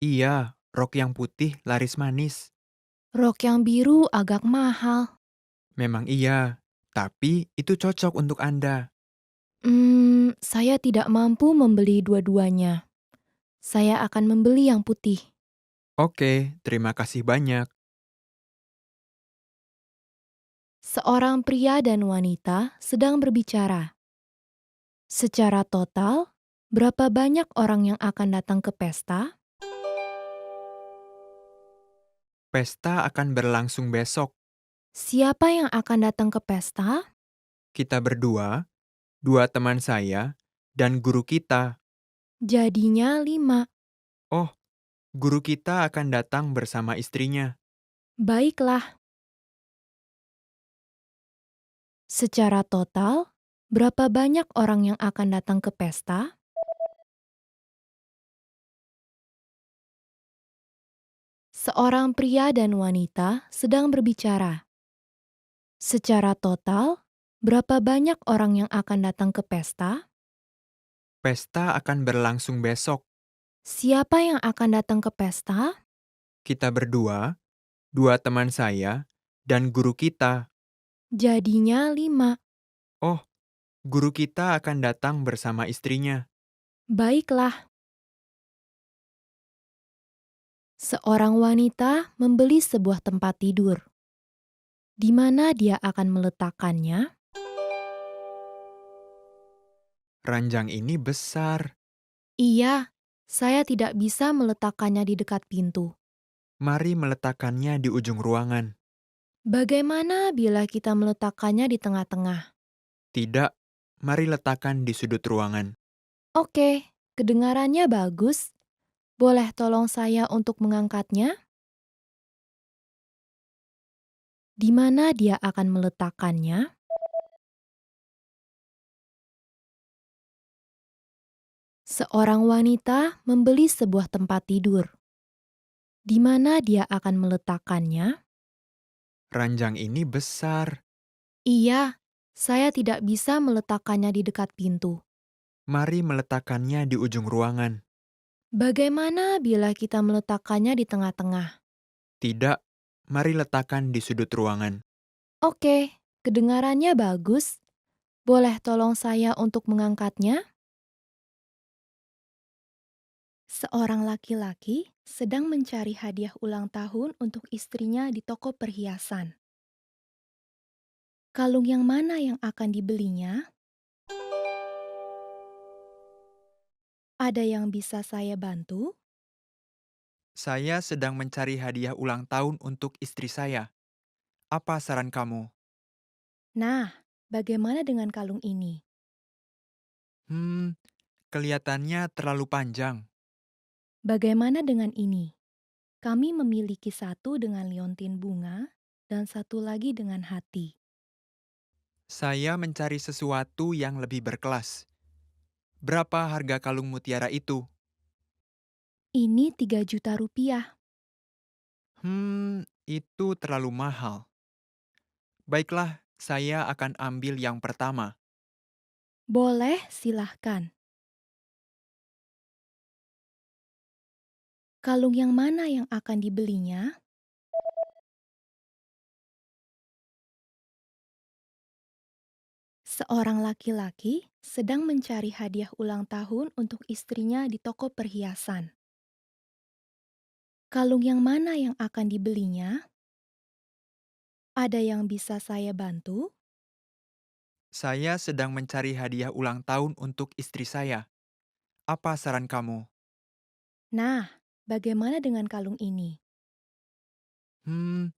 Iya, rok yang putih laris manis. Rok yang biru agak mahal. Memang iya, tapi itu cocok untuk Anda. Saya tidak mampu membeli dua-duanya. Saya akan membeli yang putih. Oke, terima kasih banyak. Seorang pria dan wanita sedang berbicara. Secara total, berapa banyak orang yang akan datang ke pesta? Pesta akan berlangsung besok. Siapa yang akan datang ke pesta? Kita berdua, dua teman saya, dan guru kita. Jadinya 5. Oh, guru kita akan datang bersama istrinya. Baiklah. Secara total, berapa banyak orang yang akan datang ke pesta? Seorang pria dan wanita sedang berbicara. Secara total, berapa banyak orang yang akan datang ke pesta? Pesta akan berlangsung besok. Siapa yang akan datang ke pesta? Kita berdua, dua teman saya, dan guru kita. Jadinya 5. Oh, guru kita akan datang bersama istrinya. Baiklah. Seorang wanita membeli sebuah tempat tidur. Di mana dia akan meletakkannya? Ranjang ini besar. Iya, saya tidak bisa meletakkannya di dekat pintu. Mari meletakkannya di ujung ruangan. Bagaimana bila kita meletakkannya di tengah-tengah? Tidak, mari letakkan di sudut ruangan. Oke, kedengarannya bagus. Boleh tolong saya untuk mengangkatnya? Di mana dia akan meletakkannya? Seorang wanita membeli sebuah tempat tidur. Di mana dia akan meletakkannya? Ranjang ini besar. Iya, saya tidak bisa meletakkannya di dekat pintu. Mari meletakkannya di ujung ruangan. Bagaimana bila kita meletakkannya di tengah-tengah? Tidak, mari letakkan di sudut ruangan. Oke, kedengarannya bagus. Boleh tolong saya untuk mengangkatnya? Seorang laki-laki sedang mencari hadiah ulang tahun untuk istrinya di toko perhiasan. Kalung yang mana yang akan dibelinya? Ada yang bisa saya bantu? Saya sedang mencari hadiah ulang tahun untuk istri saya. Apa saran kamu? Nah, bagaimana dengan kalung ini? Hmm, kelihatannya terlalu panjang. Bagaimana dengan ini? Kami memiliki satu dengan liontin bunga dan satu lagi dengan hati. Saya mencari sesuatu yang lebih berkelas. Berapa harga kalung mutiara itu? Ini 3 juta rupiah. Itu terlalu mahal. Baiklah, saya akan ambil yang pertama. Boleh, silahkan. Kalung yang mana yang akan dibelinya? Seorang laki-laki sedang mencari hadiah ulang tahun untuk istrinya di toko perhiasan. Kalung yang mana yang akan dibelinya? Ada yang bisa saya bantu? Saya sedang mencari hadiah ulang tahun untuk istri saya. Apa saran kamu? Nah, bagaimana dengan kalung ini? Hmm,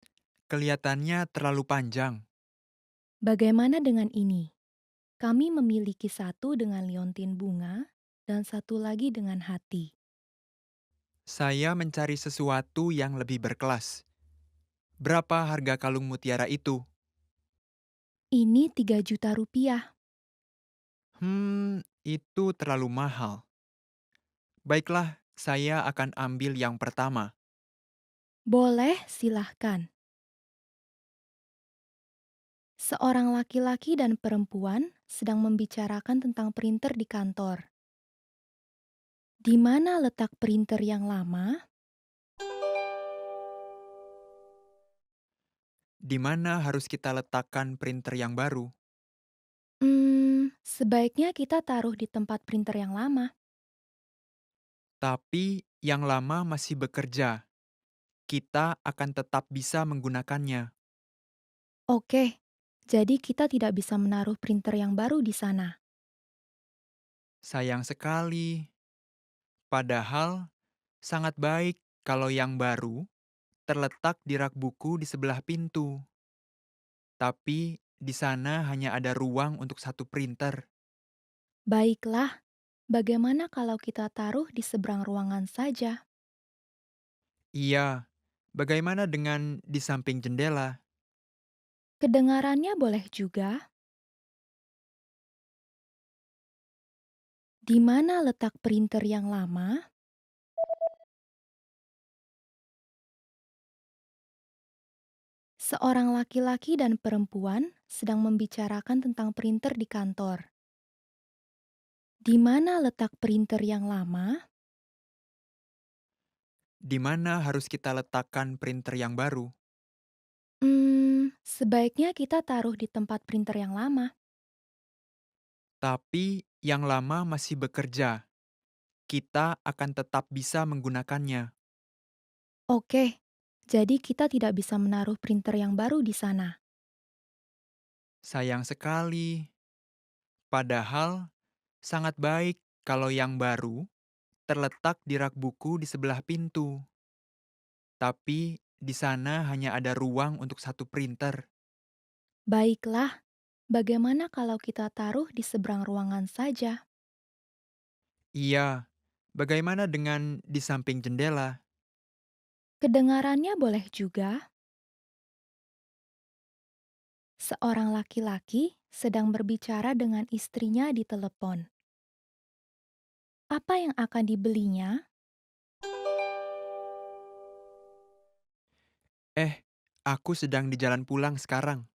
kelihatannya terlalu panjang. Bagaimana dengan ini? Kami memiliki satu dengan liontin bunga dan satu lagi dengan hati. Saya mencari sesuatu yang lebih berkelas. Berapa harga kalung mutiara itu? Ini 3 juta rupiah. Itu terlalu mahal. Baiklah, saya akan ambil yang pertama. Boleh, silahkan. Seorang laki-laki dan perempuan sedang membicarakan tentang printer di kantor. Di mana letak printer yang lama? Di mana harus kita letakkan printer yang baru? Sebaiknya kita taruh di tempat printer yang lama. Tapi yang lama masih bekerja. Kita akan tetap bisa menggunakannya. Oke, jadi kita tidak bisa menaruh printer yang baru di sana. Sayang sekali. Padahal sangat baik kalau yang baru terletak di rak buku di sebelah pintu. Tapi di sana hanya ada ruang untuk satu printer. Baiklah, bagaimana kalau kita taruh di seberang ruangan saja? Iya, bagaimana dengan di samping jendela? Kedengarannya boleh juga. Di mana letak printer yang lama? Seorang laki-laki dan perempuan sedang membicarakan tentang printer di kantor. Di mana letak printer yang lama? Di mana harus kita letakkan printer yang baru? Sebaiknya kita taruh di tempat printer yang lama. Tapi yang lama masih bekerja. Kita akan tetap bisa menggunakannya. Oke, jadi kita tidak bisa menaruh printer yang baru di sana. Sayang sekali. Padahal sangat baik kalau yang baru terletak di rak buku di sebelah pintu. Tapi di sana hanya ada ruang untuk satu printer. Baiklah, bagaimana kalau kita taruh di seberang ruangan saja? Iya, bagaimana dengan di samping jendela? Kedengarannya boleh juga. Seorang laki-laki sedang berbicara dengan istrinya di telepon. Apa yang akan dibelinya? Aku sedang di jalan pulang sekarang.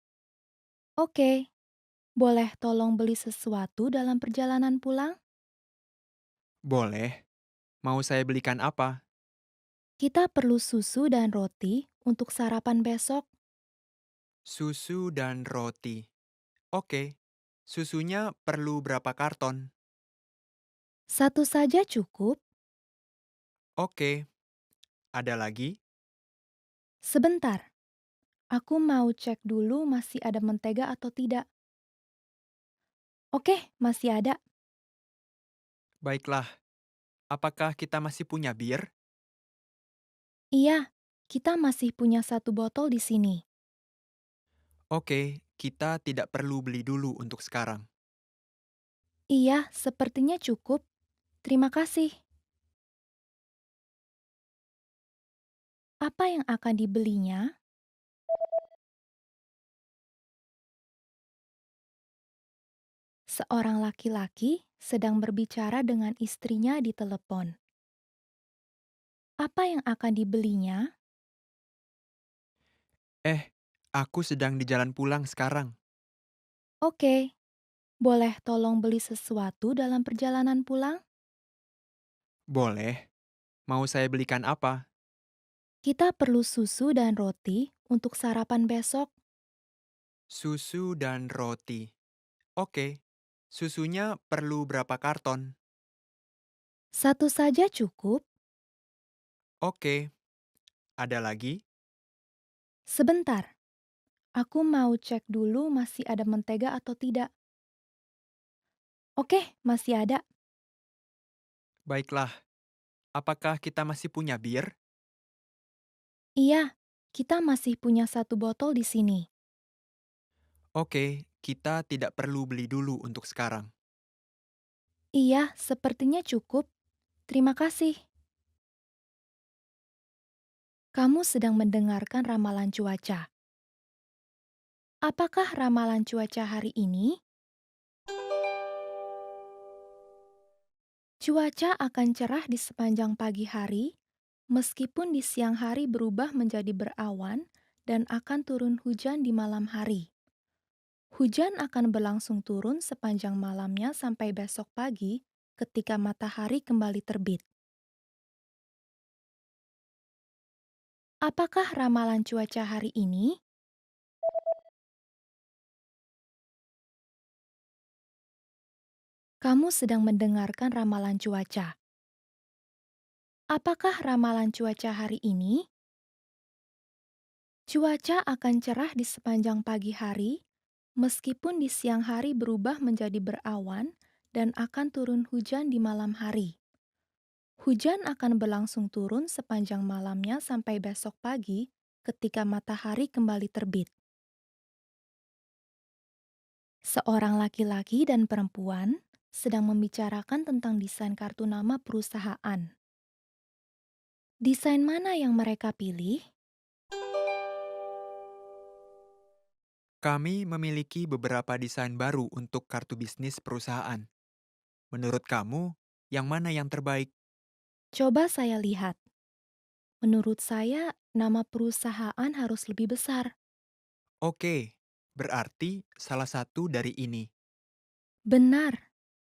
Oke, boleh tolong beli sesuatu dalam perjalanan pulang? Boleh. Mau saya belikan apa? Kita perlu susu dan roti untuk sarapan besok. Susu dan roti. Oke. Susunya perlu berapa karton? Satu saja cukup. Oke. Ada lagi? Sebentar, aku mau cek dulu masih ada mentega atau tidak. Oke, masih ada. Baiklah. Apakah kita masih punya bir? Iya, kita masih punya satu botol di sini. Oke, kita tidak perlu beli dulu untuk sekarang. Iya, sepertinya cukup. Terima kasih. Apa yang akan dibelinya? Seorang laki-laki sedang berbicara dengan istrinya di telepon. Apa yang akan dibelinya? Aku sedang di jalan pulang sekarang. Oke, boleh tolong beli sesuatu dalam perjalanan pulang? Boleh. Mau saya belikan apa? Kita perlu susu dan roti untuk sarapan besok. Susu dan roti. Oke. Susunya perlu berapa karton? Satu saja cukup. Oke. Ada lagi? Sebentar, aku mau cek dulu masih ada mentega atau tidak. Oke, masih ada. Baiklah. Apakah kita masih punya bir? Iya, kita masih punya satu botol di sini. Oke, kita tidak perlu beli dulu untuk sekarang. Iya, sepertinya cukup. Terima kasih. Kamu sedang mendengarkan ramalan cuaca. Apakah ramalan cuaca hari ini? Cuaca akan cerah di sepanjang pagi hari, meskipun di siang hari berubah menjadi berawan dan akan turun hujan di malam hari. Hujan akan berlangsung turun sepanjang malamnya sampai besok pagi ketika matahari kembali terbit. Apakah ramalan cuaca hari ini? Kamu sedang mendengarkan ramalan cuaca. Apakah ramalan cuaca hari ini? Cuaca akan cerah di sepanjang pagi hari, meskipun di siang hari berubah menjadi berawan dan akan turun hujan di malam hari. Hujan akan berlangsung turun sepanjang malamnya sampai besok pagi ketika matahari kembali terbit. Seorang laki-laki dan perempuan sedang membicarakan tentang desain kartu nama perusahaan. Desain mana yang mereka pilih? Kami memiliki beberapa desain baru untuk kartu bisnis perusahaan. Menurut kamu, yang mana yang terbaik? Coba saya lihat. Menurut saya, nama perusahaan harus lebih besar. Oke, berarti salah satu dari ini. Benar,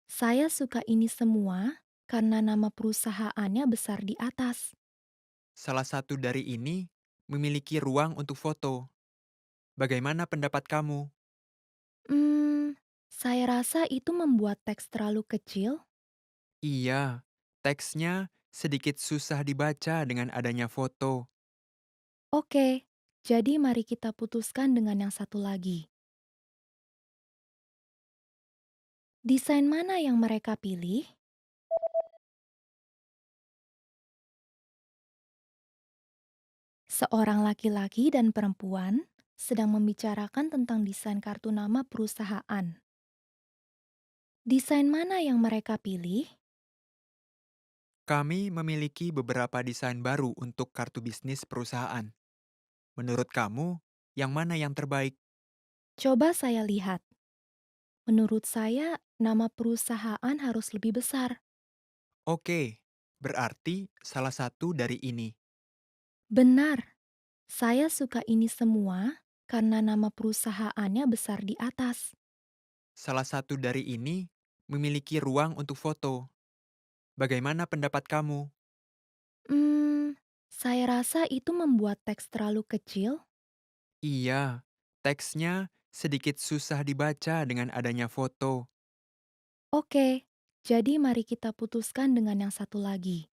saya suka ini semua karena nama perusahaannya besar di atas. Salah satu dari ini memiliki ruang untuk foto. Bagaimana pendapat kamu? Saya rasa itu membuat teks terlalu kecil. Iya, teksnya sedikit susah dibaca dengan adanya foto. Oke, jadi mari kita putuskan dengan yang satu lagi. Desain mana yang mereka pilih? Seorang laki-laki dan perempuan sedang membicarakan tentang desain kartu nama perusahaan. Desain mana yang mereka pilih? Kami memiliki beberapa desain baru untuk kartu bisnis perusahaan. Menurut kamu, yang mana yang terbaik? Coba saya lihat. Menurut saya, nama perusahaan harus lebih besar. Oke, berarti salah satu dari ini. Benar, Saya suka ini semua karena nama perusahaannya besar di atas. Salah satu dari ini memiliki ruang untuk foto. Bagaimana pendapat kamu? Saya rasa itu membuat teks terlalu kecil. Iya, teksnya sedikit susah dibaca dengan adanya foto. Oke, jadi mari kita putuskan dengan yang satu lagi.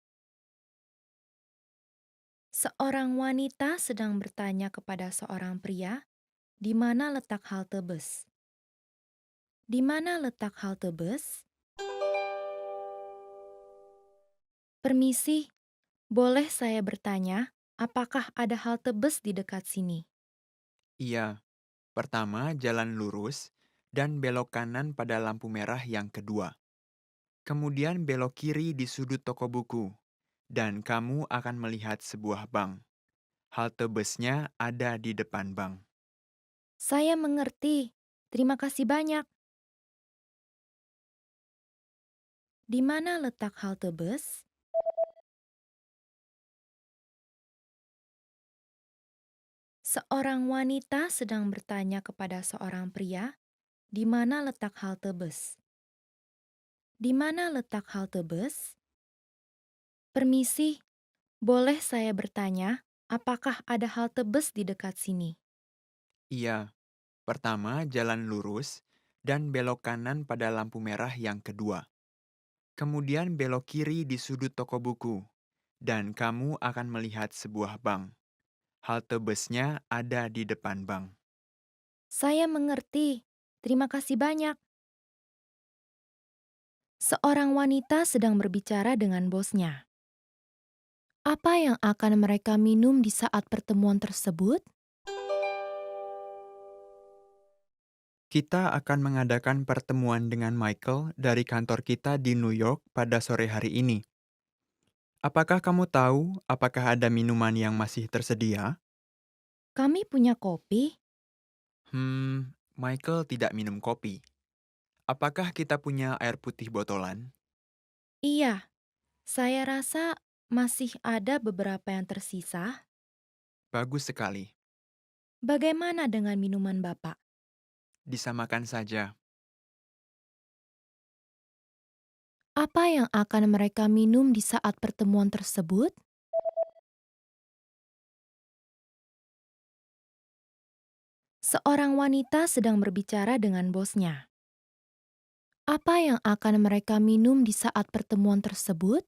Seorang wanita sedang bertanya kepada seorang pria, di mana letak halte bus? Di mana letak halte bus? Permisi, boleh saya bertanya, apakah ada halte bus di dekat sini? Iya, pertama jalan lurus dan belok kanan pada lampu merah yang kedua. Kemudian belok kiri di sudut toko buku, dan kamu akan melihat sebuah bank. Halte busnya ada di depan bank. Saya mengerti. Terima kasih banyak. Di mana letak halte bus? Seorang wanita sedang bertanya kepada seorang pria, di mana letak halte bus? Di mana letak halte bus? Permisi, boleh saya bertanya, apakah ada halte bus di dekat sini? Iya, pertama jalan lurus dan belok kanan pada lampu merah yang kedua. Kemudian belok kiri di sudut toko buku, dan kamu akan melihat sebuah bank. Halte busnya ada di depan bank. Saya mengerti. Terima kasih banyak. Seorang wanita sedang berbicara dengan bosnya. Apa yang akan mereka minum di saat pertemuan tersebut? Kita akan mengadakan pertemuan dengan Michael dari kantor kita di New York pada sore hari ini. Apakah kamu tahu apakah ada minuman yang masih tersedia? Kami punya kopi. Michael tidak minum kopi. Apakah kita punya air putih botolan? Iya, saya rasa masih ada beberapa yang tersisa. Bagus sekali. Bagaimana dengan minuman Bapak? Disamakan saja. Apa yang akan mereka minum di saat pertemuan tersebut? Seorang wanita sedang berbicara dengan bosnya. Apa yang akan mereka minum di saat pertemuan tersebut?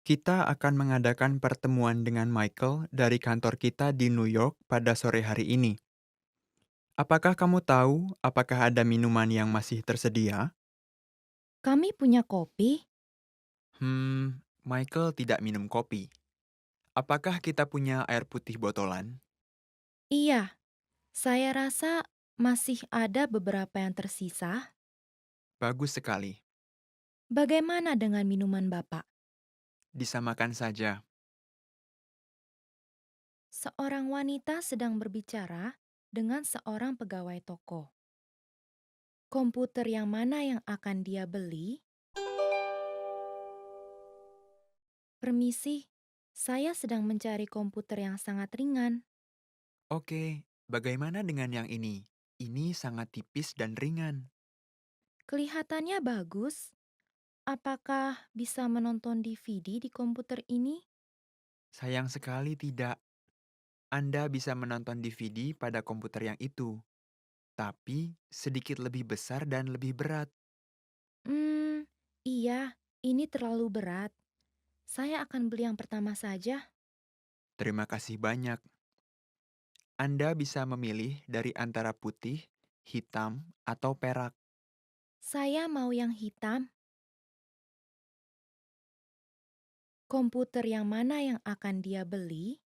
Kita akan mengadakan pertemuan dengan Michael dari kantor kita di New York pada sore hari ini. Apakah kamu tahu apakah ada minuman yang masih tersedia? Kami punya kopi. Michael tidak minum kopi. Apakah kita punya air putih botolan? Iya, saya rasa masih ada beberapa yang tersisa. Bagus sekali. Bagaimana dengan minuman Bapak? Disamakan saja. Seorang wanita sedang berbicara dengan seorang pegawai toko. Komputer yang mana yang akan dia beli? Permisi, saya sedang mencari komputer yang sangat ringan. Oke, bagaimana dengan yang ini? Ini sangat tipis dan ringan. Kelihatannya bagus. Apakah bisa menonton DVD di komputer ini? Sayang sekali tidak. Anda bisa menonton DVD pada komputer yang itu, tapi sedikit lebih besar dan lebih berat. Hmm, iya, ini terlalu berat. Saya akan beli yang pertama saja. Terima kasih banyak. Anda bisa memilih dari antara putih, hitam, atau perak. Saya mau yang hitam. Komputer yang mana yang akan dia beli?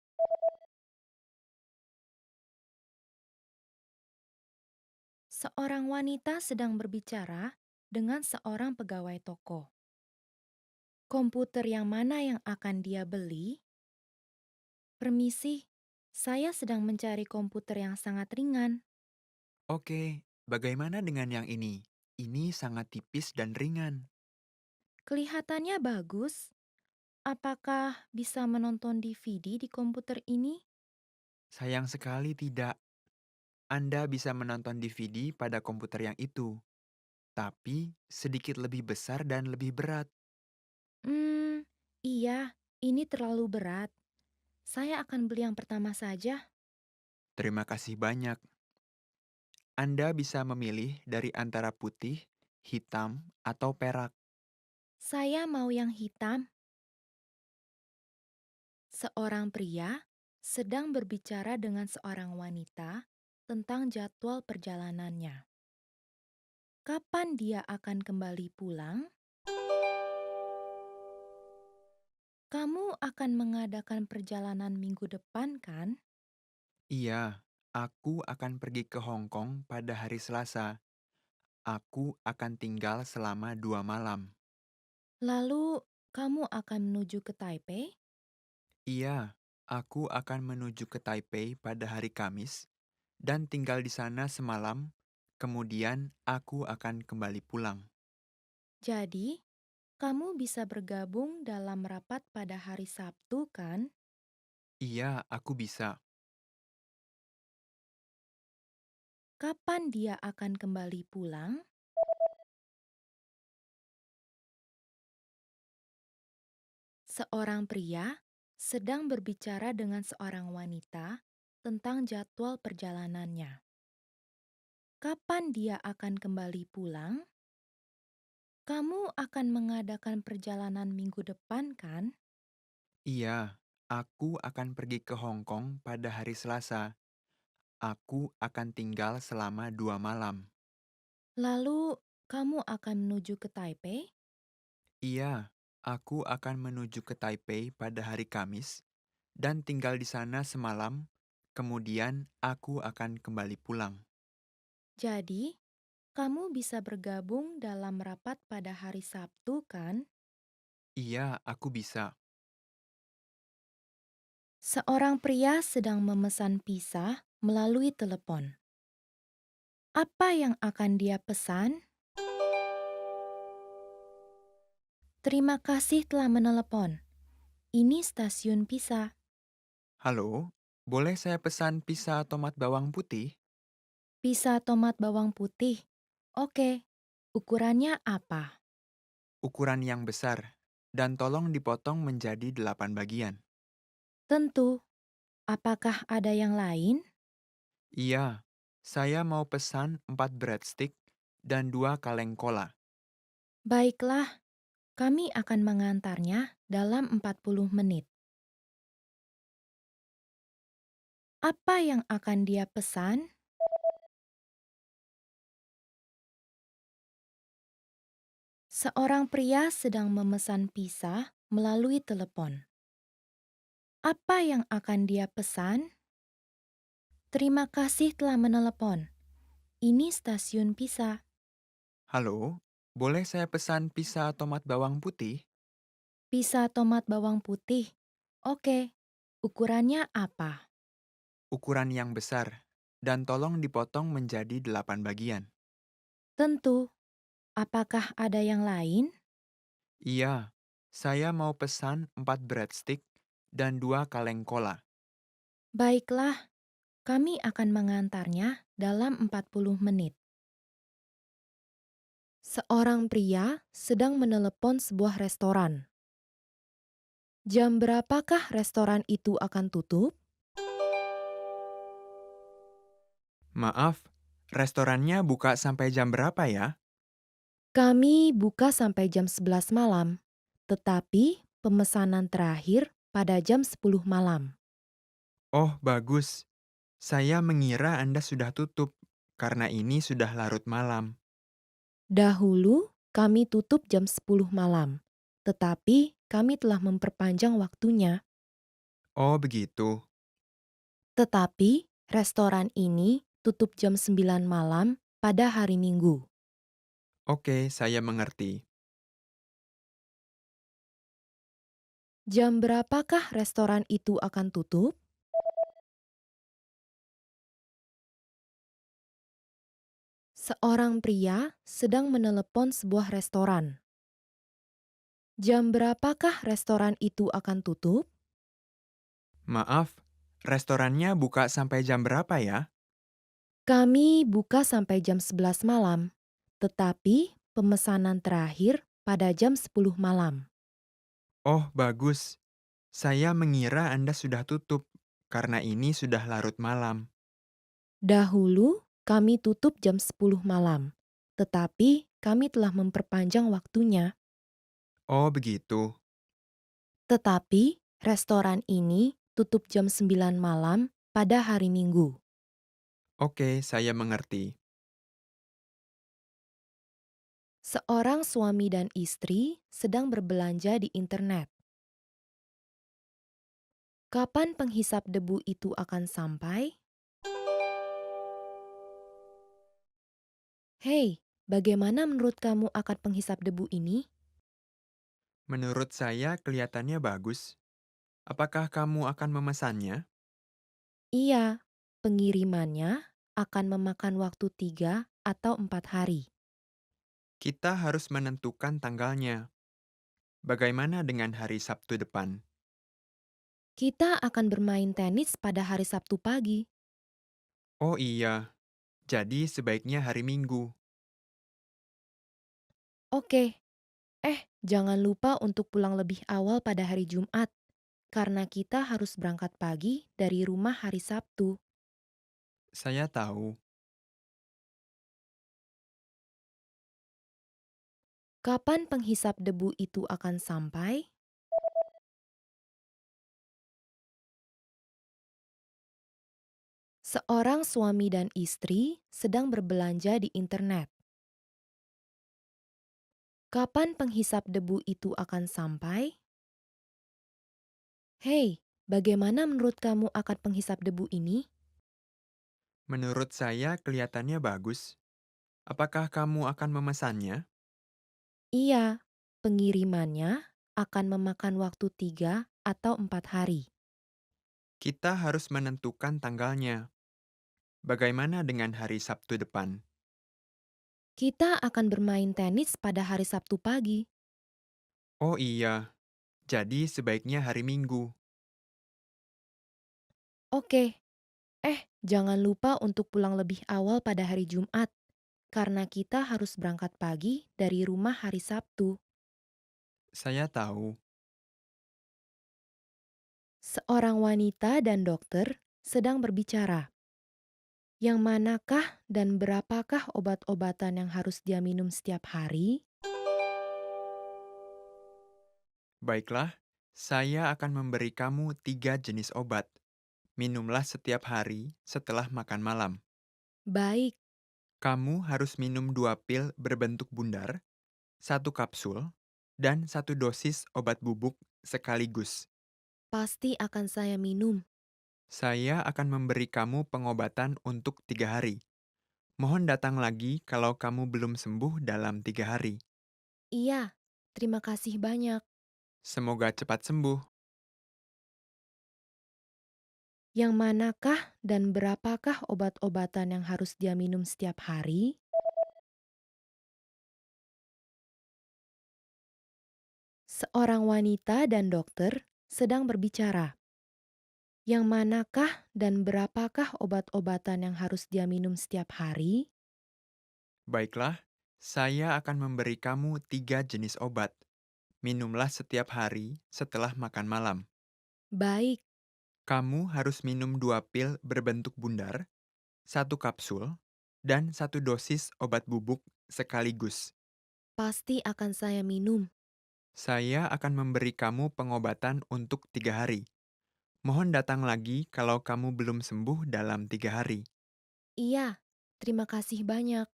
Seorang wanita sedang berbicara dengan seorang pegawai toko. Komputer yang mana yang akan dia beli? Permisi, saya sedang mencari komputer yang sangat ringan. Oke, bagaimana dengan yang ini? Ini sangat tipis dan ringan. Kelihatannya bagus. Apakah bisa menonton DVD di komputer ini? Sayang sekali tidak. Anda bisa menonton DVD pada komputer yang itu, tapi sedikit lebih besar dan lebih berat. Iya, ini terlalu berat. Saya akan beli yang pertama saja. Terima kasih banyak. Anda bisa memilih dari antara putih, hitam, atau perak. Saya mau yang hitam. Seorang pria sedang berbicara dengan seorang wanita tentang jadwal perjalanannya. Kapan dia akan kembali pulang? Kamu akan mengadakan perjalanan minggu depan, kan? Iya, aku akan pergi ke Hong Kong pada hari Selasa. Aku akan tinggal selama 2 malam. Lalu, kamu akan menuju ke Taipei? Iya, aku akan menuju ke Taipei pada hari Kamis dan tinggal di sana semalam. Kemudian aku akan kembali pulang. Jadi, kamu bisa bergabung dalam rapat pada hari Sabtu, kan? Iya, aku bisa. Kapan dia akan kembali pulang? Seorang pria sedang berbicara dengan seorang wanita tentang jadwal perjalanannya. Kapan dia akan kembali pulang? Kamu akan mengadakan perjalanan minggu depan, kan? Iya, aku akan pergi ke Hong Kong pada hari Selasa. Aku akan tinggal selama 2 malam. Lalu, kamu akan menuju ke Taipei? Iya, aku akan menuju ke Taipei pada hari Kamis dan tinggal di sana semalam. Kemudian aku akan kembali pulang. Jadi, kamu bisa bergabung dalam rapat pada hari Sabtu, kan? Iya, aku bisa. Seorang pria sedang memesan pizza melalui telepon. Apa yang akan dia pesan? Terima kasih telah menelepon. Ini stasiun pizza. Halo, boleh saya pesan pizza tomat bawang putih? Pizza tomat bawang putih. Oke, ukurannya apa? Ukuran yang besar, dan tolong dipotong menjadi 8 bagian. Tentu. Apakah ada yang lain? Iya, saya mau pesan 4 breadstick dan 2 kaleng cola. Baiklah, kami akan mengantarnya dalam 40 menit. Apa yang akan dia pesan? Seorang pria sedang memesan pizza melalui telepon. Apa yang akan dia pesan? Terima kasih telah menelepon. Ini stasiun pizza. Halo, boleh saya pesan pizza tomat bawang putih? Pizza tomat bawang putih. Oke, ukurannya apa? Ukuran yang besar, dan tolong dipotong menjadi 8 bagian. Tentu. Apakah ada yang lain? Iya, saya mau pesan 4 breadstick dan 2 kaleng cola. Baiklah, kami akan mengantarnya dalam 40 menit. Seorang pria sedang menelepon sebuah restoran. Jam berapakah restoran itu akan tutup? Maaf, restorannya buka sampai jam berapa ya? Kami buka sampai jam 11 malam, tetapi pemesanan terakhir pada jam 10 malam. Oh, bagus. Saya mengira Anda sudah tutup, karena ini sudah larut malam. Dahulu kami tutup jam 10 malam, tetapi kami telah memperpanjang waktunya. Oh, begitu. Tetapi restoran ini tutup jam 9 malam pada hari Minggu. Oke, saya mengerti. Jam berapakah restoran itu akan tutup? Seorang pria sedang menelepon sebuah restoran. Jam berapakah restoran itu akan tutup? Maaf, Restorannya buka sampai jam berapa ya? Kami buka sampai jam 11 malam, tetapi pemesanan terakhir pada jam 10 malam. Oh, bagus. Saya mengira Anda sudah tutup, karena ini sudah larut malam. Dahulu kami tutup jam 10 malam, tetapi kami telah memperpanjang waktunya. Oh, begitu. Tetapi restoran ini tutup jam 9 malam pada hari Minggu. Oke, saya mengerti. Seorang suami dan istri sedang berbelanja di internet. Kapan penghisap debu itu akan sampai? Hei, bagaimana menurut kamu akan penghisap debu ini? Menurut saya kelihatannya bagus. Apakah kamu akan memesannya? Iya, pengirimannya akan memakan waktu 3 atau 4 hari. Kita harus menentukan tanggalnya. Bagaimana dengan hari Sabtu depan? Kita akan bermain tenis pada hari Sabtu pagi. Oh iya, jadi sebaiknya hari Minggu. Oke, jangan lupa untuk pulang lebih awal pada hari Jumat, karena kita harus berangkat pagi dari rumah hari Sabtu. Saya tahu. Kapan penghisap debu itu akan sampai? Seorang suami dan istri sedang berbelanja di internet. Kapan penghisap debu itu akan sampai? Hei, bagaimana menurut kamu akan penghisap debu ini? Menurut saya kelihatannya bagus. Apakah kamu akan memesannya? Iya, pengirimannya akan memakan waktu 3 atau 4 hari. Kita harus menentukan tanggalnya. Bagaimana dengan hari Sabtu depan? Kita akan bermain tenis pada hari Sabtu pagi. Oh iya, jadi sebaiknya hari Minggu. Oke, jangan lupa untuk pulang lebih awal pada hari Jumat, karena kita harus berangkat pagi dari rumah hari Sabtu. Saya tahu. Seorang wanita dan dokter sedang berbicara. Yang manakah dan berapakah obat-obatan yang harus dia minum setiap hari? Baiklah, saya akan memberi kamu 3 jenis obat. Minumlah setiap hari setelah makan malam. Baik, Kamu harus minum 2 pil berbentuk bundar, 1 kapsul, dan 1 dosis obat bubuk sekaligus. pasti akan saya minum. Saya akan memberi kamu pengobatan untuk 3 hari. Mohon datang lagi kalau kamu belum sembuh dalam 3 hari. Iya, terima kasih banyak. Semoga cepat sembuh. Yang manakah dan berapakah obat-obatan yang harus dia minum setiap hari? Seorang wanita dan dokter sedang berbicara. Yang manakah dan berapakah obat-obatan yang harus dia minum setiap hari? Baiklah, saya akan memberi kamu 3 jenis obat. Minumlah setiap hari setelah makan malam. Baik, Kamu harus minum 2 pil berbentuk bundar, 1 kapsul, dan 1 dosis obat bubuk sekaligus. pasti akan saya minum. Saya akan memberi kamu pengobatan untuk 3 hari. Mohon datang lagi kalau kamu belum sembuh dalam 3 hari. Iya, terima kasih banyak.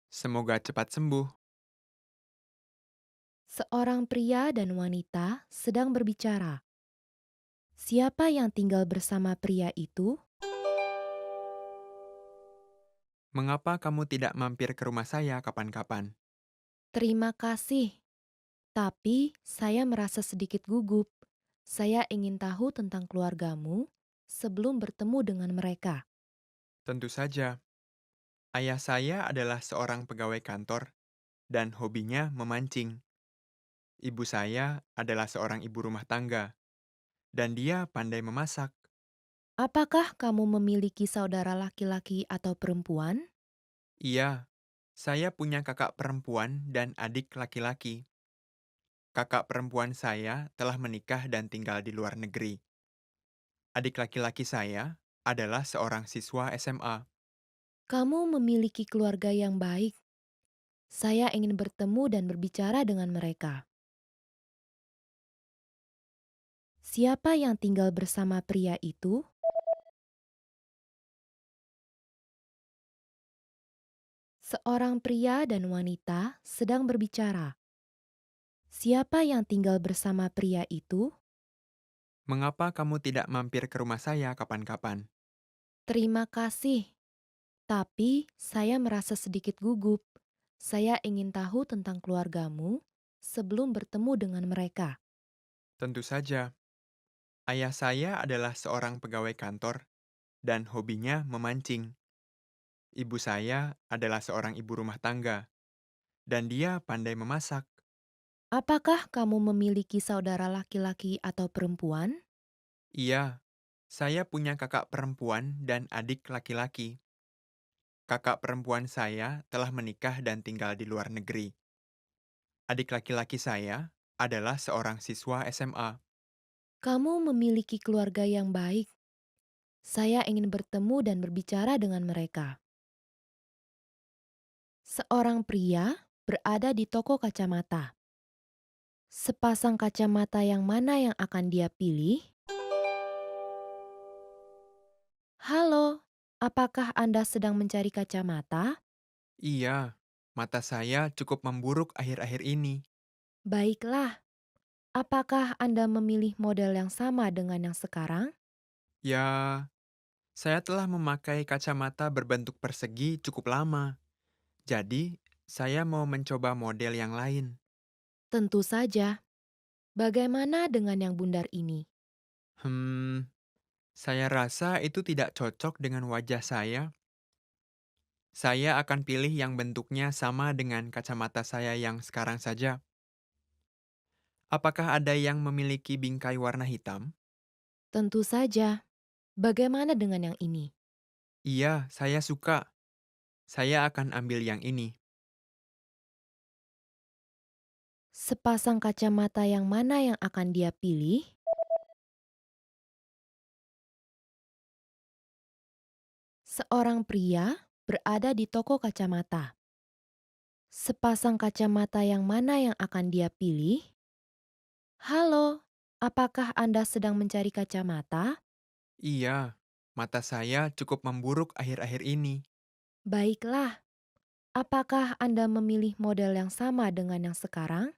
Semoga cepat sembuh. Seorang pria dan wanita sedang berbicara. Siapa yang tinggal bersama pria itu? Mengapa kamu tidak mampir ke rumah saya kapan-kapan? Terima kasih. Tapi saya merasa sedikit gugup. Saya ingin tahu tentang keluargamu sebelum bertemu dengan mereka. Tentu saja. Ayah saya adalah seorang pegawai kantor dan hobinya memancing. Ibu saya adalah seorang ibu rumah tangga dan dia pandai memasak. Apakah kamu memiliki saudara laki-laki atau perempuan? Iya, saya punya kakak perempuan dan adik laki-laki. Kakak perempuan saya telah menikah dan tinggal di luar negeri. Adik laki-laki saya adalah seorang siswa SMA. Kamu memiliki keluarga yang baik. Saya ingin bertemu dan berbicara dengan mereka. Siapa yang tinggal bersama pria itu? Seorang pria dan wanita sedang berbicara. Siapa yang tinggal bersama pria itu? Mengapa kamu tidak mampir ke rumah saya kapan-kapan? Terima kasih, tapi saya merasa sedikit gugup. Saya ingin tahu tentang keluargamu sebelum bertemu dengan mereka. Tentu saja. Ayah saya adalah seorang pegawai kantor dan hobinya memancing. Ibu saya adalah seorang ibu rumah tangga dan dia pandai memasak. Apakah kamu memiliki saudara laki-laki atau perempuan? Iya, saya punya kakak perempuan dan adik laki-laki. Kakak perempuan saya telah menikah dan tinggal di luar negeri. Adik laki-laki saya adalah seorang siswa SMA. Kamu memiliki keluarga yang baik. Saya ingin bertemu dan berbicara dengan mereka. Seorang pria berada di toko kacamata. Sepasang kacamata yang mana yang akan dia pilih? Halo, apakah Anda sedang mencari kacamata? Iya, mata saya cukup memburuk akhir-akhir ini. Baiklah, apakah Anda memilih model yang sama dengan yang sekarang? Ya, saya telah memakai kacamata berbentuk persegi cukup lama. Jadi, saya mau mencoba model yang lain. Tentu saja. Bagaimana dengan yang bundar ini? Saya rasa itu tidak cocok dengan wajah saya. Saya akan pilih yang bentuknya sama dengan kacamata saya yang sekarang saja. Apakah ada yang memiliki bingkai warna hitam? Tentu saja. Bagaimana dengan yang ini? Iya, saya suka. Saya akan ambil yang ini. Sepasang kacamata yang mana yang akan dia pilih? Seorang pria berada di toko kacamata. Sepasang kacamata yang mana yang akan dia pilih? Halo, apakah Anda sedang mencari kacamata? Iya, mata saya cukup memburuk akhir-akhir ini. Baiklah, apakah Anda memilih model yang sama dengan yang sekarang?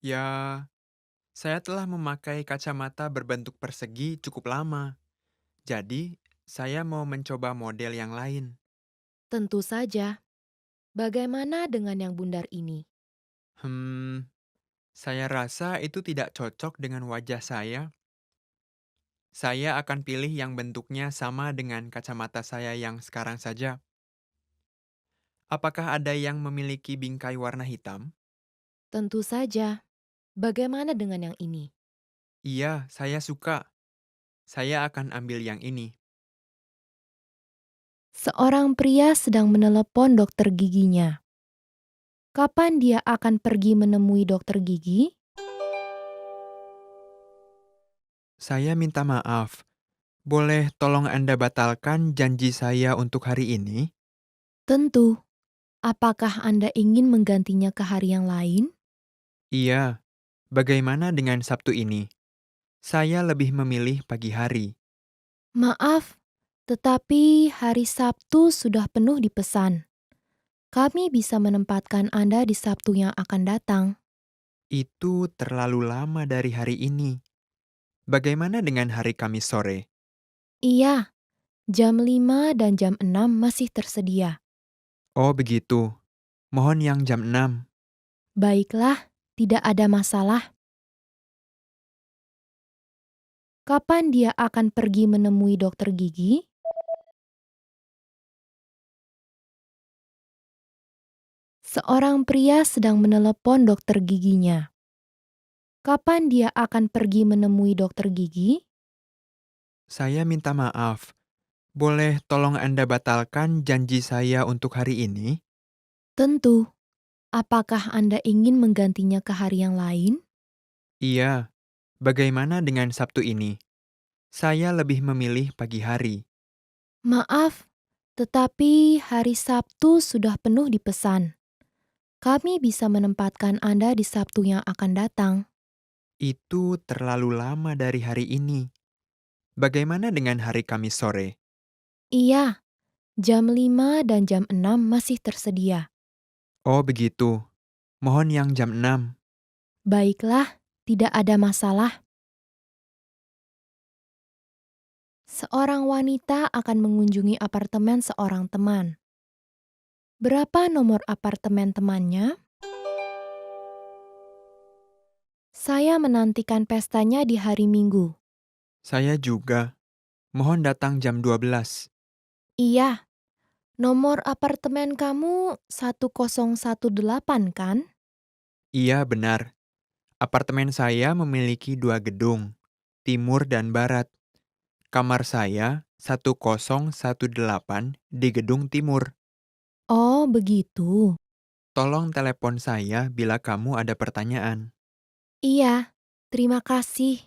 Ya, saya telah memakai kacamata berbentuk persegi cukup lama. Jadi, saya mau mencoba model yang lain. Tentu saja. Bagaimana dengan yang bundar ini? Hmm, saya rasa itu tidak cocok dengan wajah saya. Saya akan pilih yang bentuknya sama dengan kacamata saya yang sekarang saja. Apakah ada yang memiliki bingkai warna hitam? Tentu saja. Bagaimana dengan yang ini? Iya, saya suka. Saya akan ambil yang ini. Seorang pria sedang menelepon dokter giginya. Kapan dia akan pergi menemui dokter gigi? Saya minta maaf. Boleh tolong Anda batalkan janji saya untuk hari ini? Tentu. Apakah Anda ingin menggantinya ke hari yang lain? Iya. Bagaimana dengan Sabtu ini? Saya lebih memilih pagi hari. Maaf, tetapi hari Sabtu sudah penuh dipesan. Kami bisa menempatkan Anda di Sabtu yang akan datang. Itu terlalu lama dari hari ini. Bagaimana dengan hari Kamis sore? Iya, jam 5 dan jam 6 masih tersedia. Oh begitu. Mohon yang jam 6. Baiklah, tidak ada masalah. Kapan dia akan pergi menemui dokter gigi? Seorang pria sedang menelepon dokter giginya. Kapan dia akan pergi menemui dokter gigi? Saya minta maaf. Boleh tolong Anda batalkan janji saya untuk hari ini? Tentu. Apakah Anda ingin menggantinya ke hari yang lain? Iya. Bagaimana dengan Sabtu ini? Saya lebih memilih pagi hari. Maaf, tetapi hari Sabtu sudah penuh dipesan. Kami bisa menempatkan Anda di Sabtu yang akan datang. Itu terlalu lama dari hari ini. Bagaimana dengan hari Kamis sore? Iya, jam 5 dan jam 6 masih tersedia. Oh begitu. Mohon yang jam 6. Baiklah, tidak ada masalah. Seorang wanita akan mengunjungi apartemen seorang teman. Berapa nomor apartemen temannya? Saya menantikan pestanya di hari Minggu. Saya juga. Mohon datang jam 12. Iya, nomor apartemen kamu 1018 kan? Iya benar. Apartemen saya memiliki 2 gedung, timur dan barat. Kamar saya 1018 di gedung timur. Oh, begitu. Tolong telepon saya bila kamu ada pertanyaan. Iya, terima kasih.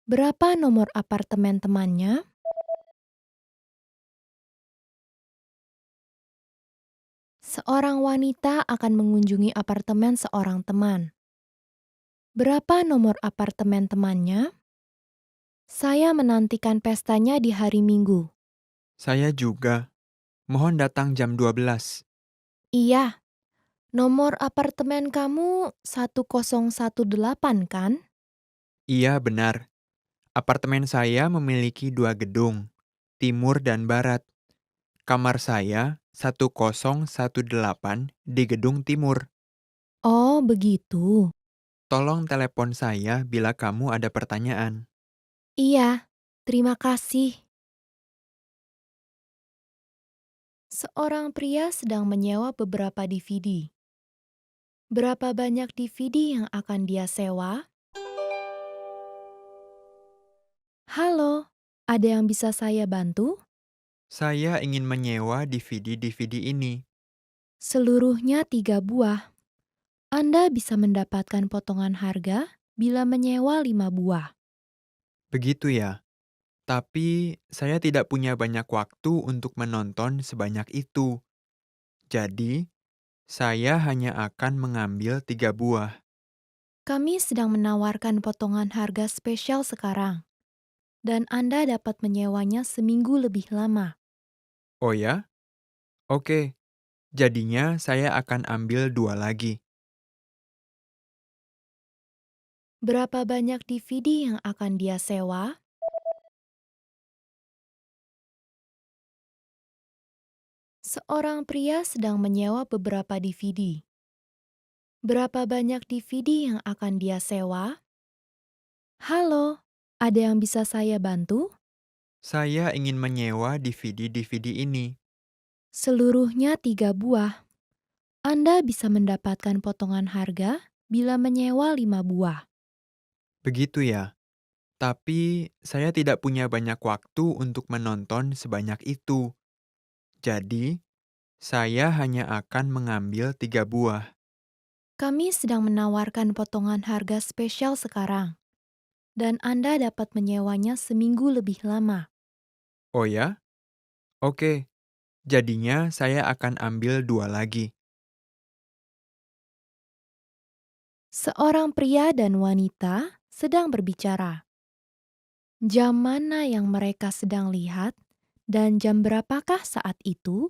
Berapa nomor apartemen temannya? Seorang wanita akan mengunjungi apartemen seorang teman. Berapa nomor apartemen temannya? Saya menantikan pestanya di hari Minggu. Saya juga. Mohon datang jam 12. Iya, nomor apartemen kamu 1018 kan? Iya benar. Apartemen saya memiliki 2 gedung, timur dan barat. Kamar saya 1018 di gedung timur. Oh, begitu. Tolong telepon saya bila kamu ada pertanyaan. Iya, terima kasih. Seorang pria sedang menyewa beberapa DVD. Berapa banyak DVD yang akan dia sewa? Halo, ada yang bisa saya bantu? Saya ingin menyewa DVD-DVD ini. Seluruhnya 3 buah. Anda bisa mendapatkan potongan harga bila menyewa 5 buah. Begitu ya. Tapi saya tidak punya banyak waktu untuk menonton sebanyak itu. Jadi, saya hanya akan mengambil 3 buah. Kami sedang menawarkan potongan harga spesial sekarang, dan Anda dapat menyewanya seminggu lebih lama. Oh ya? Oke. Jadinya saya akan ambil 2 lagi. Berapa banyak DVD yang akan dia sewa? Seorang pria sedang menyewa beberapa DVD. Berapa banyak DVD yang akan dia sewa? Halo, ada yang bisa saya bantu? Saya ingin menyewa DVD-DVD ini. Seluruhnya 3 buah. Anda bisa mendapatkan potongan harga bila menyewa 5 buah. Begitu ya. Tapi saya tidak punya banyak waktu untuk menonton sebanyak itu. Jadi, saya hanya akan mengambil 3 buah. Kami sedang menawarkan potongan harga spesial sekarang, dan Anda dapat menyewanya seminggu lebih lama. Oh ya? Oke. Jadinya saya akan ambil 2 lagi. Seorang pria dan wanita sedang berbicara. Jam mana yang mereka sedang lihat dan jam berapakah saat itu?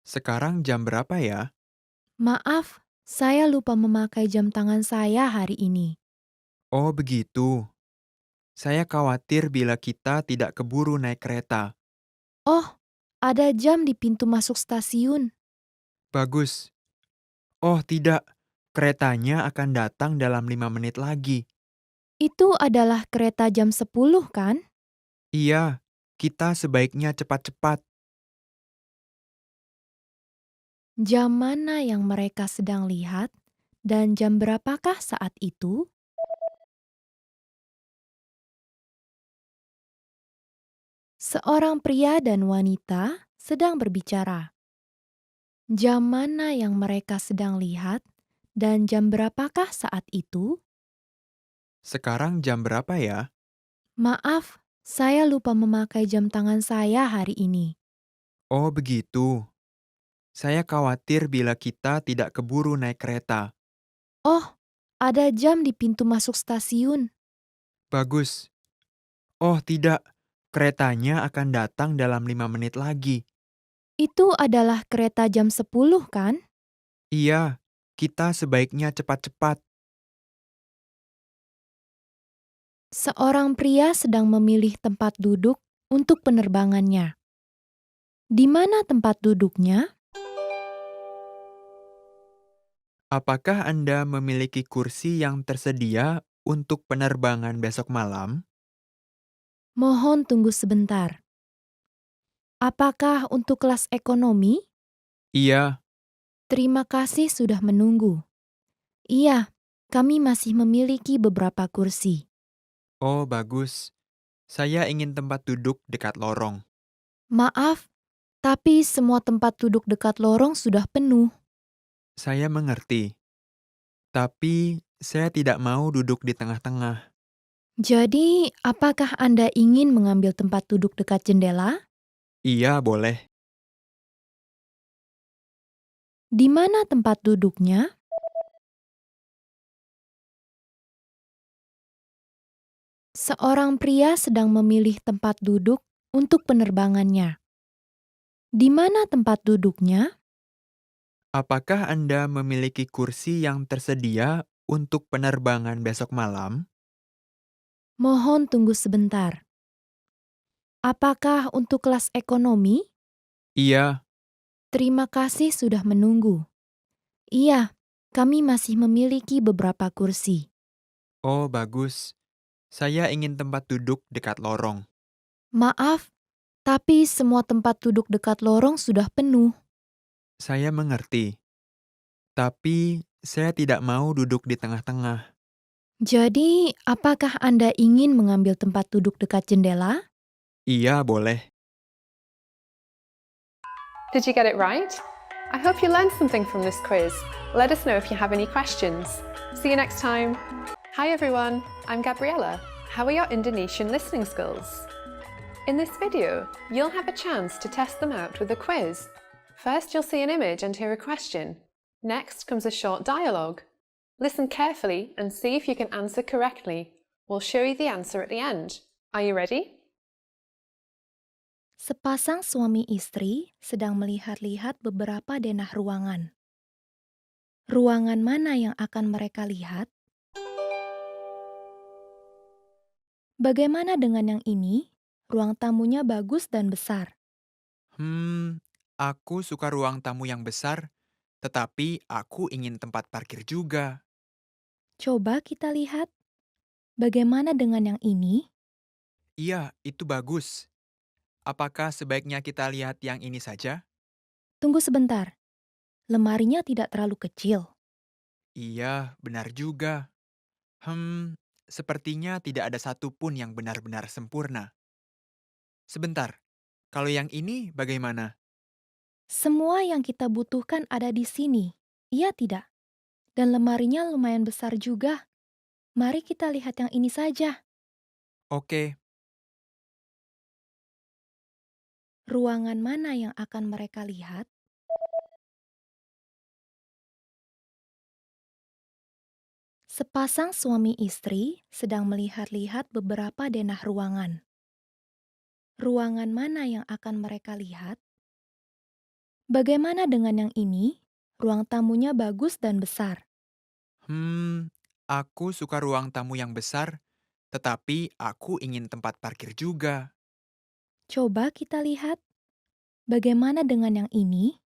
Sekarang jam berapa ya? Maaf, saya lupa memakai jam tangan saya hari ini. Oh begitu. Saya khawatir bila kita tidak keburu naik kereta. Oh, ada jam di pintu masuk stasiun. Bagus. Oh tidak, keretanya akan datang dalam 5 menit lagi. Itu adalah kereta jam 10 kan? Iya, kita sebaiknya cepat-cepat. Jam mana yang mereka sedang lihat Dan jam berapakah saat itu? Seorang pria dan wanita sedang berbicara. Jam mana yang mereka sedang lihat dan jam berapakah saat itu? Sekarang jam berapa ya? Maaf, saya lupa memakai jam tangan saya hari ini. Oh, begitu. Saya khawatir bila kita tidak keburu naik kereta. Oh, ada jam di pintu masuk stasiun. Bagus. Oh, tidak. Keretanya akan datang dalam 5 menit lagi. Itu adalah kereta jam 10, kan? Iya, kita sebaiknya cepat-cepat. Seorang pria sedang memilih tempat duduk untuk penerbangannya. Di mana tempat duduknya? Apakah Anda memiliki kursi yang tersedia untuk penerbangan besok malam? Mohon tunggu sebentar. Apakah untuk kelas ekonomi? Iya. Terima kasih sudah menunggu. Iya, kami masih memiliki beberapa kursi. Oh, bagus. Saya ingin tempat duduk dekat lorong. Maaf, tapi semua tempat duduk dekat lorong sudah penuh. Saya mengerti. Tapi saya tidak mau duduk di tengah-tengah. Jadi, apakah Anda ingin mengambil tempat duduk dekat jendela? Iya, boleh. Di mana tempat duduknya? Seorang pria sedang memilih tempat duduk untuk penerbangannya. Di mana tempat duduknya? Apakah Anda memiliki kursi yang tersedia untuk penerbangan besok malam? Mohon tunggu sebentar. Apakah untuk kelas ekonomi? Iya. Terima kasih sudah menunggu. Iya, kami masih memiliki beberapa kursi. Oh, bagus. Saya ingin tempat duduk dekat lorong. Maaf, tapi semua tempat duduk dekat lorong sudah penuh. Saya mengerti. Tapi saya tidak mau duduk di tengah-tengah. Jadi, apakah Anda ingin mengambil tempat duduk dekat jendela? Iya, boleh. Did you get it right? I hope you learned something from this quiz. Let us know if you have any questions. See you next time. Hi everyone, I'm Gabriella. How are your Indonesian listening skills? In this video, you'll have a chance to test them out with a quiz. First, you'll see an image and hear a question. Next comes a short dialogue. Listen carefully and see if you can answer correctly. We'll show you the answer at the end. Are you ready? Sepasang suami istri sedang melihat-lihat beberapa denah ruangan. Ruangan mana yang akan mereka lihat? Bagaimana dengan yang ini? Ruang tamunya bagus dan besar. Aku suka ruang tamu yang besar, tetapi aku ingin tempat parkir juga. Coba kita lihat. Bagaimana dengan yang ini? Iya, itu bagus. Apakah sebaiknya kita lihat yang ini saja? Tunggu sebentar. Lemarinya tidak terlalu kecil. Iya, benar juga. Sepertinya tidak ada satupun yang benar-benar sempurna. Sebentar, kalau yang ini bagaimana? Semua yang kita butuhkan ada di sini. Iya tidak? Dan lemarinya lumayan besar juga. Mari kita lihat yang ini saja. Oke, Ruangan mana yang akan mereka lihat? Sepasang suami istri sedang melihat-lihat beberapa denah ruangan. Ruangan mana yang akan mereka lihat? Bagaimana dengan yang ini? Ruang tamunya bagus dan besar. aku suka ruang tamu yang besar, tetapi aku ingin tempat parkir juga. Coba kita lihat. Bagaimana dengan yang ini?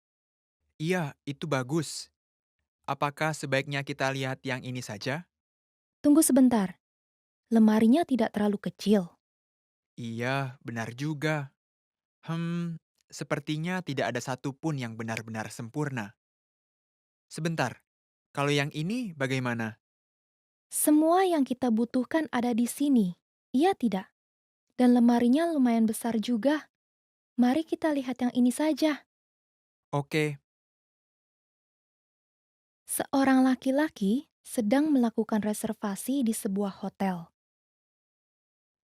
Iya, itu bagus. Apakah sebaiknya kita lihat yang ini saja? Tunggu sebentar. Lemarinya tidak terlalu kecil. Iya, benar juga. Sepertinya tidak ada satupun yang benar-benar sempurna. Sebentar, Kalau yang ini bagaimana? Semua yang kita butuhkan ada di sini, iya tidak? Dan lemarinya lumayan besar juga. Mari kita lihat yang ini saja. Oke, Seorang laki-laki sedang melakukan reservasi di sebuah hotel.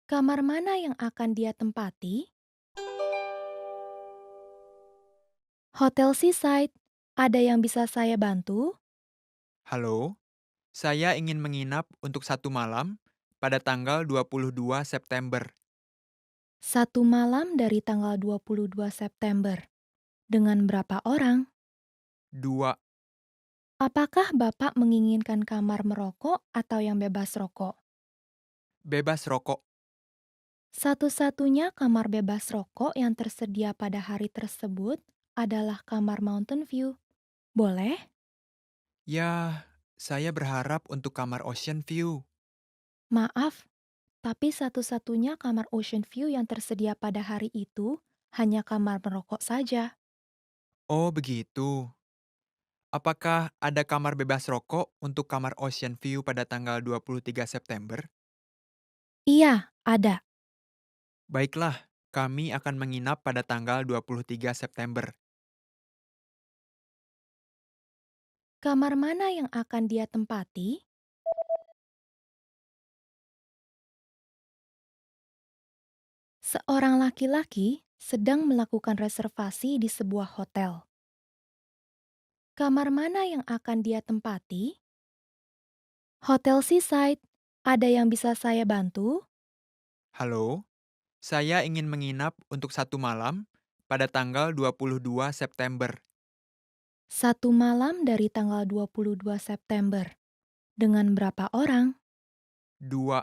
Kamar mana yang akan dia tempati? Hotel Seaside. Ada yang bisa saya bantu? halo. Saya ingin menginap untuk 1 malam pada tanggal 22 September. 1 malam dari tanggal 22 September. Dengan berapa orang? 2. Apakah Bapak menginginkan kamar merokok atau yang bebas rokok? Bebas rokok. Satu-satunya kamar bebas rokok yang tersedia pada hari tersebut adalah kamar Mountain View. Boleh? Ya, saya berharap untuk kamar Ocean View. Maaf, tapi satu-satunya kamar Ocean View yang tersedia pada hari itu hanya kamar merokok saja. Oh, begitu. Apakah ada kamar bebas rokok untuk kamar Ocean View pada tanggal 23 September? Iya, ada. Baiklah, kami akan menginap pada tanggal 23 September. Kamar mana yang akan dia tempati? Seorang laki-laki sedang melakukan reservasi di sebuah hotel. Kamar mana yang akan dia tempati? Hotel Seaside. Ada yang bisa saya bantu? Halo, saya ingin menginap untuk 1 malam pada tanggal 22 September. 1 malam dari tanggal 22 September. Dengan berapa orang? 2.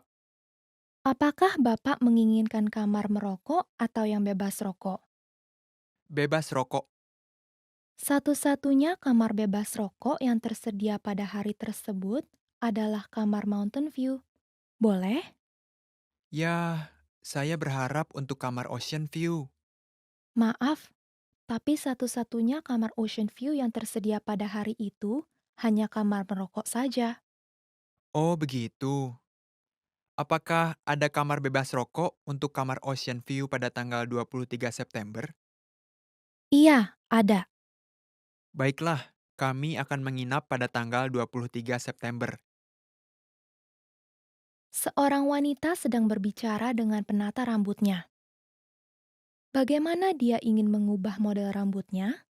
Apakah Bapak menginginkan kamar merokok atau yang bebas rokok? Bebas rokok. Satu-satunya kamar bebas rokok yang tersedia pada hari tersebut adalah kamar Mountain View. Boleh? Ya, saya berharap untuk kamar Ocean View. Maaf, tapi satu-satunya kamar Ocean View yang tersedia pada hari itu hanya kamar merokok saja. Oh, begitu. Apakah ada kamar bebas rokok untuk kamar Ocean View pada tanggal 23 September? Iya, ada. Baiklah, kami akan menginap pada tanggal 23 September. Seorang wanita sedang berbicara dengan penata rambutnya. Bagaimana dia ingin mengubah model rambutnya?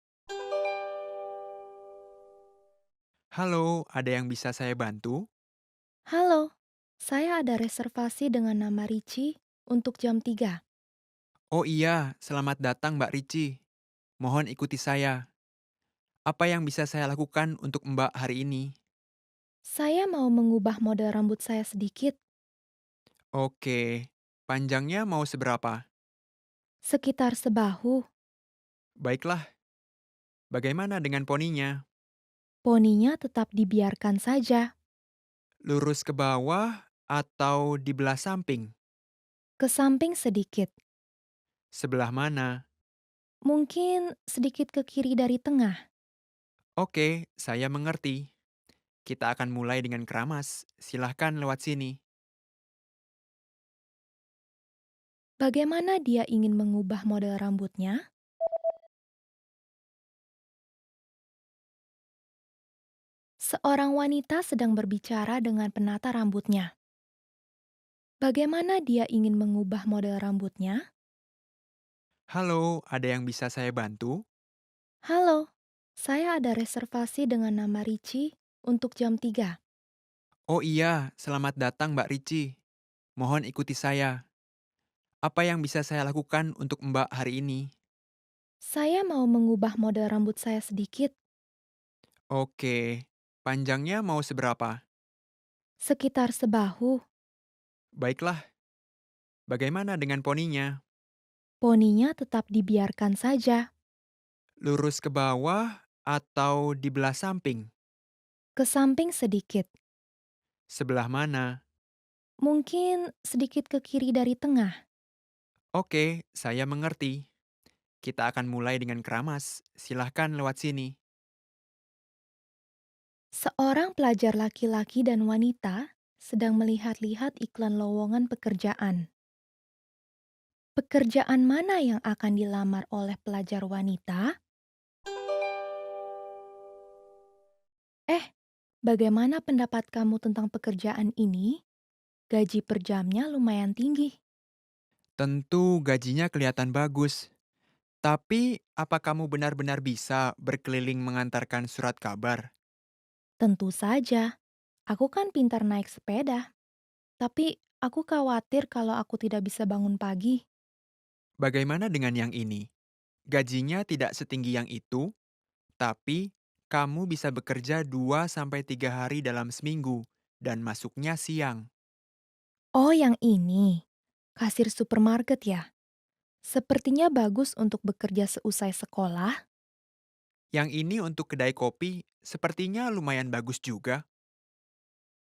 Halo, ada yang bisa saya bantu? Halo, saya ada reservasi dengan nama Ricci untuk jam 3. Oh iya, selamat datang Mbak Ricci. Mohon ikuti saya. Apa yang bisa saya lakukan untuk Mbak hari ini? Saya mau mengubah model rambut saya sedikit, Oke, panjangnya mau seberapa? sekitar sebahu. Baiklah, bagaimana dengan poninya? Poninya tetap dibiarkan saja, Lurus ke bawah atau di belah samping? ke samping sedikit. Sebelah mana? Mungkin sedikit ke kiri dari tengah. Oke, saya mengerti. Kita akan mulai dengan keramas. Silahkan lewat sini. Bagaimana dia ingin mengubah model rambutnya? Seorang wanita sedang berbicara dengan penata rambutnya. Bagaimana dia ingin mengubah model rambutnya? Halo, ada yang bisa saya bantu? Halo, saya ada reservasi dengan nama Ricci untuk jam 3. Oh iya, selamat datang Mbak Ricci. Mohon ikuti saya. Apa yang bisa saya lakukan untuk Mbak hari ini? Saya mau mengubah model rambut saya sedikit, Oke, panjangnya mau seberapa? sekitar sebahu. Baiklah, bagaimana dengan poninya? Poninya tetap dibiarkan saja, Lurus ke bawah atau di belah samping? ke samping sedikit. Sebelah mana? Mungkin sedikit ke kiri dari tengah. Oke, saya mengerti. Kita akan mulai dengan keramas. Silahkan lewat sini. Seorang pelajar laki-laki dan wanita sedang melihat-lihat iklan lowongan pekerjaan. Pekerjaan mana yang akan dilamar oleh pelajar wanita? Eh, bagaimana pendapat kamu tentang pekerjaan ini? Gaji per jamnya lumayan tinggi. Tentu gajinya kelihatan bagus. Tapi, apa kamu benar-benar bisa berkeliling mengantarkan surat kabar? Tentu saja, aku kan pintar naik sepeda. Tapi aku khawatir kalau aku tidak bisa bangun pagi. Bagaimana dengan yang ini? Gajinya tidak setinggi yang itu, tapi kamu bisa bekerja 2 sampai 3 hari dalam seminggu dan masuknya siang. Oh, yang ini. Kasir supermarket ya? Sepertinya bagus untuk bekerja seusai sekolah. Yang ini untuk kedai kopi sepertinya lumayan bagus juga.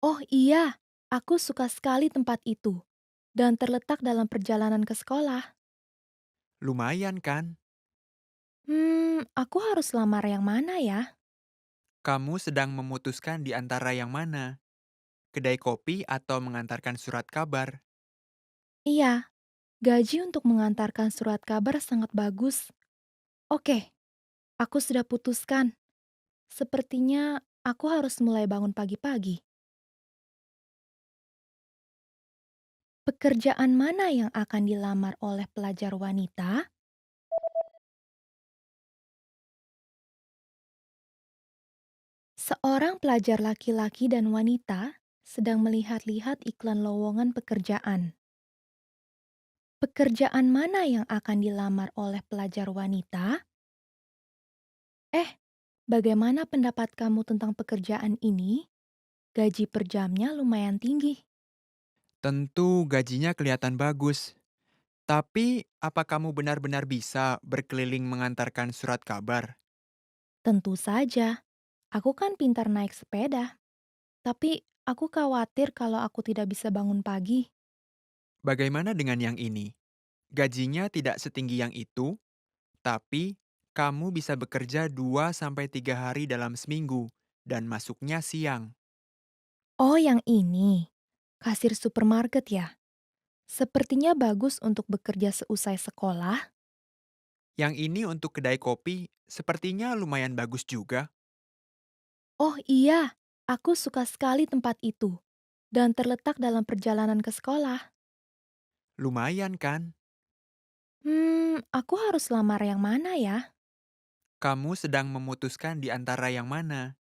Oh iya, aku suka sekali tempat itu. Dan terletak dalam perjalanan ke sekolah. Lumayan kan? Aku harus lamar yang mana ya? Kamu sedang memutuskan di antara yang mana? Kedai kopi atau mengantarkan surat kabar? Iya, gaji untuk mengantarkan surat kabar sangat bagus. Oke, aku sudah putuskan. Sepertinya aku harus mulai bangun pagi-pagi. Pekerjaan mana yang akan dilamar oleh pelajar wanita? Seorang pelajar laki-laki dan wanita sedang melihat-lihat iklan lowongan pekerjaan. Pekerjaan mana yang akan dilamar oleh pelajar wanita? Eh, bagaimana pendapat kamu tentang pekerjaan ini? Gaji per jamnya lumayan tinggi. Tentu gajinya kelihatan bagus. Tapi, apa kamu benar-benar bisa berkeliling mengantarkan surat kabar? Tentu saja, aku kan pintar naik sepeda. Tapi aku khawatir kalau aku tidak bisa bangun pagi. Bagaimana dengan yang ini? Gajinya tidak setinggi yang itu, tapi kamu bisa bekerja 2 sampai 3 hari dalam seminggu dan masuknya siang. Oh, yang ini. Kasir supermarket ya? Sepertinya bagus untuk bekerja seusai sekolah. Yang ini untuk kedai kopi sepertinya lumayan bagus juga. Oh iya, aku suka sekali tempat itu. Dan terletak dalam perjalanan ke sekolah. Lumayan kan? Aku harus lamar yang mana ya? Kamu sedang memutuskan di antara yang mana?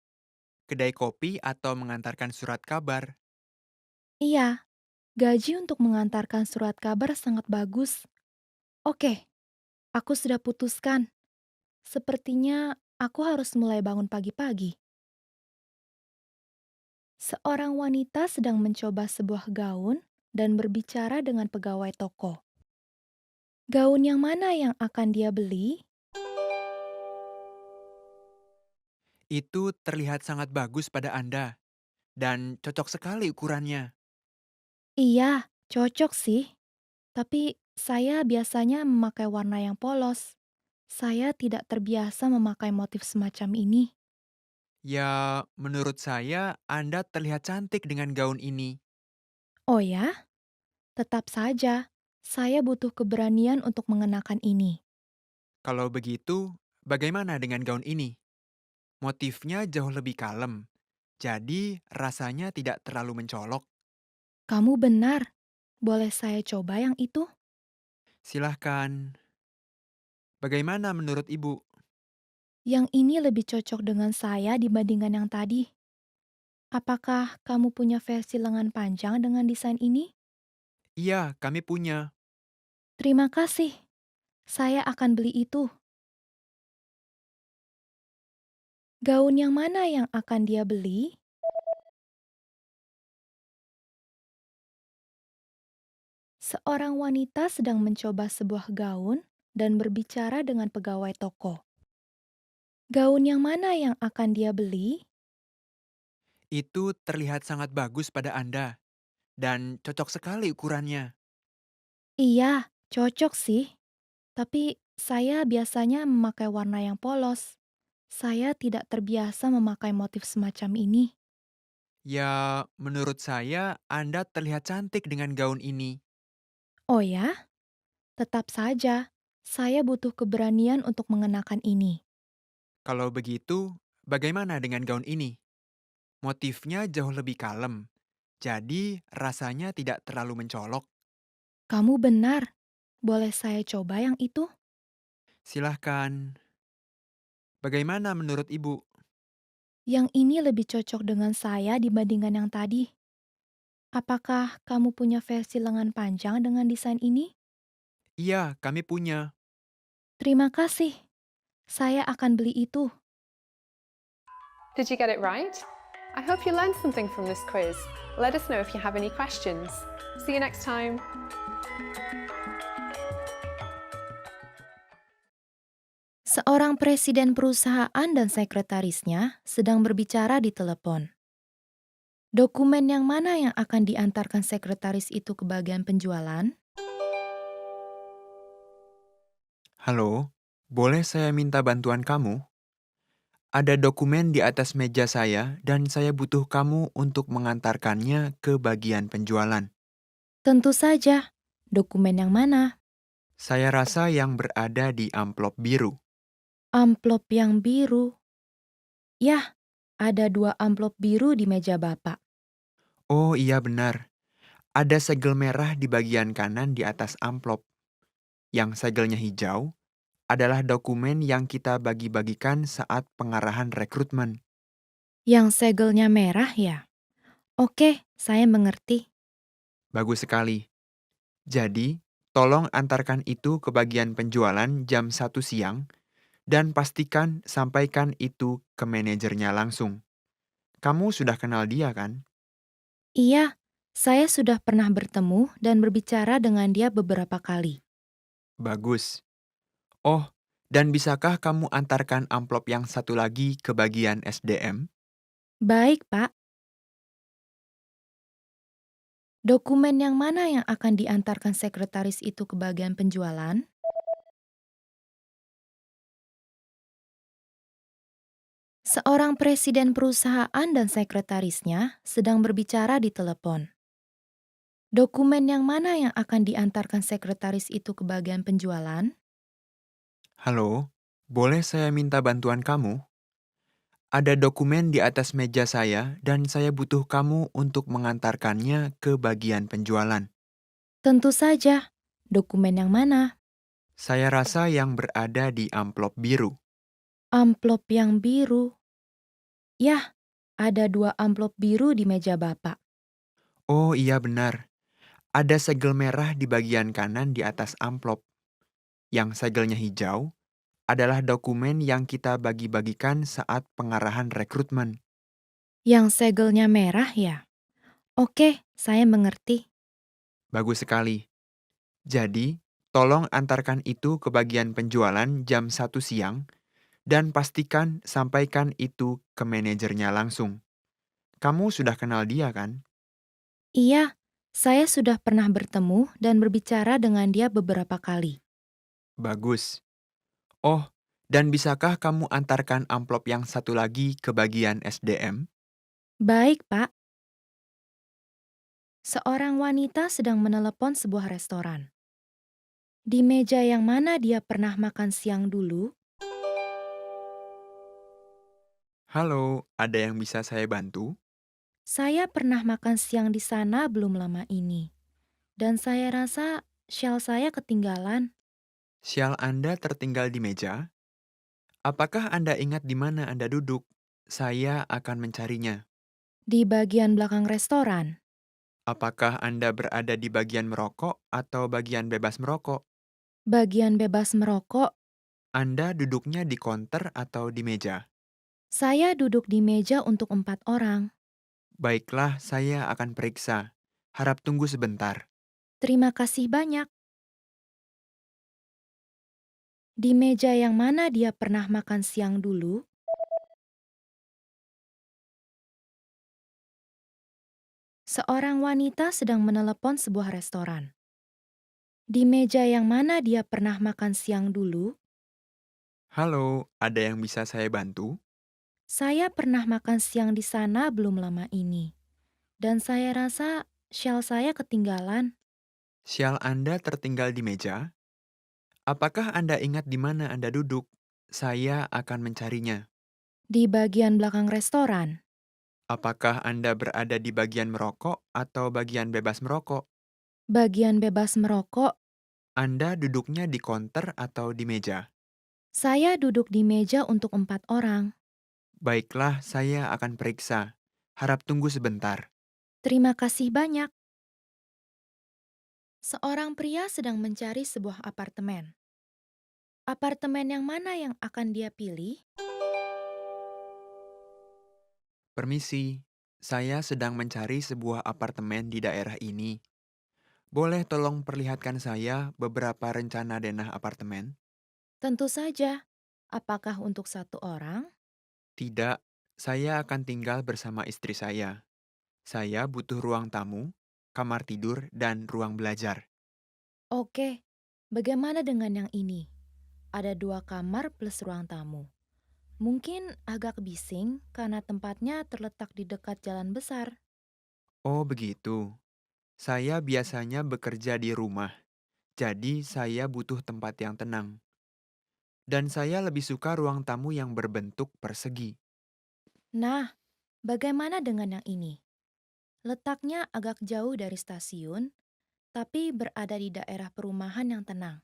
Kedai kopi atau mengantarkan surat kabar? Iya, gaji untuk mengantarkan surat kabar sangat bagus. Oke, aku sudah putuskan. Sepertinya aku harus mulai bangun pagi-pagi. Seorang wanita sedang mencoba sebuah gaun dan berbicara dengan pegawai toko. Gaun yang mana yang akan dia beli? Itu terlihat sangat bagus pada Anda dan cocok sekali ukurannya. Iya, cocok sih. Tapi saya biasanya memakai warna yang polos. Saya tidak terbiasa memakai motif semacam ini. Ya, menurut saya Anda terlihat cantik dengan gaun ini. Oh ya? Tetap saja, saya butuh keberanian untuk mengenakan ini. Kalau begitu, bagaimana dengan gaun ini? Motifnya jauh lebih kalem, jadi rasanya tidak terlalu mencolok. Kamu benar. Boleh saya coba yang itu? Silahkan, bagaimana menurut Ibu? Yang ini lebih cocok dengan saya dibandingkan yang tadi. Apakah kamu punya versi lengan panjang dengan desain ini? Iya, kami punya. Terima kasih. Saya akan beli itu. Gaun yang mana yang akan dia beli? Seorang wanita sedang mencoba sebuah gaun dan berbicara dengan pegawai toko. Gaun yang mana yang akan dia beli? Itu terlihat sangat bagus pada Anda dan cocok sekali ukurannya. Iya, cocok sih. Tapi saya biasanya memakai warna yang polos. Saya tidak terbiasa memakai motif semacam ini. Ya, menurut saya Anda terlihat cantik dengan gaun ini. Oh ya? Tetap saja, saya butuh keberanian untuk mengenakan ini. Kalau begitu, bagaimana dengan gaun ini? Motifnya jauh lebih kalem, jadi rasanya tidak terlalu mencolok. Kamu benar. Boleh saya coba yang itu? Silahkan. Bagaimana menurut Ibu? Yang ini lebih cocok dengan saya dibandingkan yang tadi. Apakah kamu punya versi lengan panjang dengan desain ini? Iya, kami punya. Terima kasih. Saya akan beli itu. Did you get it right? I hope you learned something from this quiz. Let us know if you have any questions. See you next time. Seorang presiden perusahaan dan sekretarisnya sedang berbicara di telepon. Dokumen yang mana yang akan diantarkan sekretaris itu ke bagian penjualan? Halo, boleh saya minta bantuan kamu? Ada dokumen di atas meja saya dan saya butuh kamu untuk mengantarkannya ke bagian penjualan. Tentu saja. Dokumen yang mana? Saya rasa yang berada di amplop biru. Amplop yang biru. Yah, ada 2 amplop biru di meja Bapak. Oh iya benar, ada segel merah di bagian kanan di atas amplop. Yang segelnya hijau adalah dokumen yang kita bagi-bagikan saat pengarahan rekrutmen. Yang segelnya merah ya? Oke, saya mengerti. Bagus sekali. Jadi, tolong antarkan itu ke bagian penjualan jam 1 siang dan pastikan sampaikan itu ke manajernya langsung. Kamu sudah kenal dia kan? Iya, saya sudah pernah bertemu dan berbicara dengan dia beberapa kali. Bagus. Oh, dan bisakah kamu antarkan amplop yang satu lagi ke bagian SDM? Baik, Pak. Dokumen yang mana yang akan diantarkan sekretaris itu ke bagian penjualan? Seorang presiden perusahaan dan sekretarisnya sedang berbicara di telepon. Dokumen yang mana yang akan diantarkan sekretaris itu ke bagian penjualan? Halo, boleh saya minta bantuan kamu? Ada dokumen di atas meja saya dan saya butuh kamu untuk mengantarkannya ke bagian penjualan. Tentu saja. Dokumen yang mana? Saya rasa yang berada di amplop biru. Amplop yang biru. Yah, ada 2 amplop biru di meja Bapak. Oh iya benar, ada segel merah di bagian kanan di atas amplop. Yang segelnya hijau adalah dokumen yang kita bagi-bagikan saat pengarahan rekrutmen. Yang segelnya merah ya? Oke, saya mengerti. Bagus sekali. Jadi, tolong antarkan itu ke bagian penjualan jam 1 siang dan pastikan sampaikan itu ke manajernya langsung. Kamu sudah kenal dia kan? Iya, saya sudah pernah bertemu dan berbicara dengan dia beberapa kali. Bagus. Oh, dan bisakah kamu antarkan amplop yang satu lagi ke bagian SDM? Baik, Pak. Seorang wanita sedang menelepon sebuah restoran. Di meja yang mana dia pernah makan siang dulu? Halo, ada yang bisa saya bantu? Saya pernah makan siang di sana belum lama ini. Dan saya rasa shell saya ketinggalan Sial Anda tertinggal di meja? Apakah Anda ingat di mana Anda duduk? Saya akan mencarinya. di bagian belakang restoran. Apakah Anda berada di bagian merokok atau bagian bebas merokok? Bagian bebas merokok, Anda duduknya di konter atau di meja? saya duduk di meja untuk 4 orang. Baiklah, saya akan periksa. Harap tunggu sebentar. Terima kasih banyak. Di meja yang mana dia pernah makan siang dulu? Seorang wanita sedang menelepon sebuah restoran. Di meja yang mana dia pernah makan siang dulu? Halo, ada yang bisa saya bantu? Saya pernah makan siang di sana belum lama ini, dan saya rasa shell saya ketinggalan Syal Anda tertinggal di meja? Apakah Anda ingat di mana Anda duduk? Saya akan mencarinya. di bagian belakang restoran. Apakah Anda berada di bagian merokok atau bagian bebas merokok? Bagian bebas merokok, Anda duduknya di konter atau di meja? saya duduk di meja untuk 4 orang. Baiklah, saya akan periksa. Harap tunggu sebentar. Terima kasih banyak. Seorang pria sedang mencari sebuah apartemen. Apartemen yang mana yang akan dia pilih? Permisi, saya sedang mencari sebuah apartemen di daerah ini. Boleh tolong perlihatkan saya beberapa rencana denah apartemen? Tentu saja. Apakah untuk satu orang? Tidak, saya akan tinggal bersama istri saya. Saya butuh ruang tamu, kamar tidur, dan ruang belajar. Oke, bagaimana dengan yang ini? Ada 2 kamar plus ruang tamu. Mungkin agak bising karena tempatnya terletak di dekat jalan besar. Oh begitu, saya biasanya bekerja di rumah, jadi saya butuh tempat yang tenang. Dan saya lebih suka ruang tamu yang berbentuk persegi. Nah, bagaimana dengan yang ini? Letaknya agak jauh dari stasiun, tapi berada di daerah perumahan yang tenang.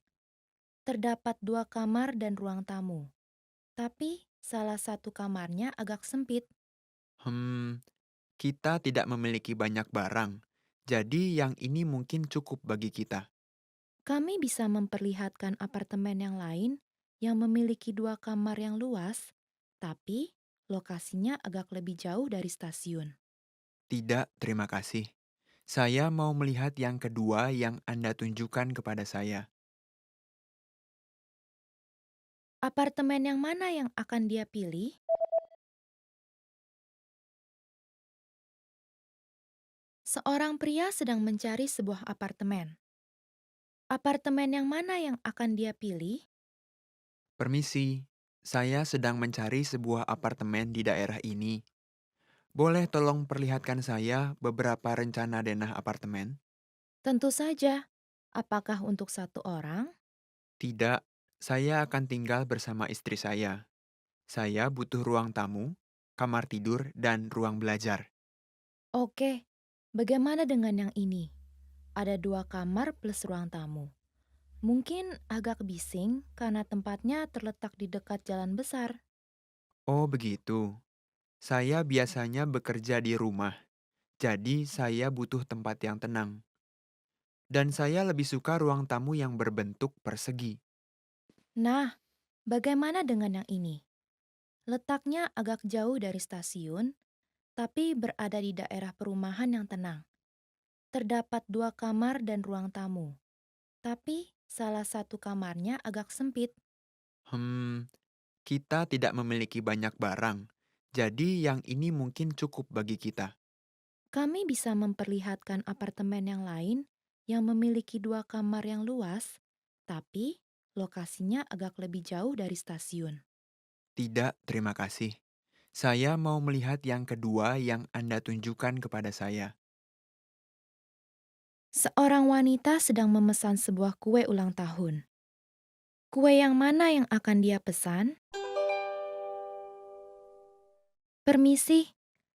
Terdapat 2 kamar dan ruang tamu, tapi salah satu kamarnya agak sempit. Hmm, kita tidak memiliki banyak barang, jadi yang ini mungkin cukup bagi kita. Kami bisa memperlihatkan apartemen yang lain yang memiliki 2 kamar yang luas, tapi lokasinya agak lebih jauh dari stasiun. Tidak, terima kasih. Saya mau melihat yang kedua yang Anda tunjukkan kepada saya. Apartemen yang mana yang akan dia pilih? Seorang pria sedang mencari sebuah apartemen. Apartemen yang mana yang akan dia pilih? Permisi, saya sedang mencari sebuah apartemen di daerah ini. Boleh tolong perlihatkan saya beberapa rencana denah apartemen? Tentu saja. Apakah untuk satu orang? Tidak, saya akan tinggal bersama istri saya. Saya butuh ruang tamu, kamar tidur, dan ruang belajar. Oke, bagaimana dengan yang ini? Ada 2 kamar plus ruang tamu. Mungkin agak bising karena tempatnya terletak di dekat jalan besar. Oh begitu, saya biasanya bekerja di rumah, jadi saya butuh tempat yang tenang. Dan saya lebih suka ruang tamu yang berbentuk persegi. Nah, bagaimana dengan yang ini? Letaknya agak jauh dari stasiun, tapi berada di daerah perumahan yang tenang. Terdapat 2 kamar dan ruang tamu, tapi salah satu kamarnya agak sempit. Hmm, kita tidak memiliki banyak barang, jadi yang ini mungkin cukup bagi kita. Kami bisa memperlihatkan apartemen yang lain yang memiliki 2 kamar yang luas, tapi lokasinya agak lebih jauh dari stasiun. Tidak, terima kasih. Saya mau melihat yang kedua yang Anda tunjukkan kepada saya. Seorang wanita sedang memesan sebuah kue ulang tahun. Kue yang mana yang akan dia pesan? Permisi,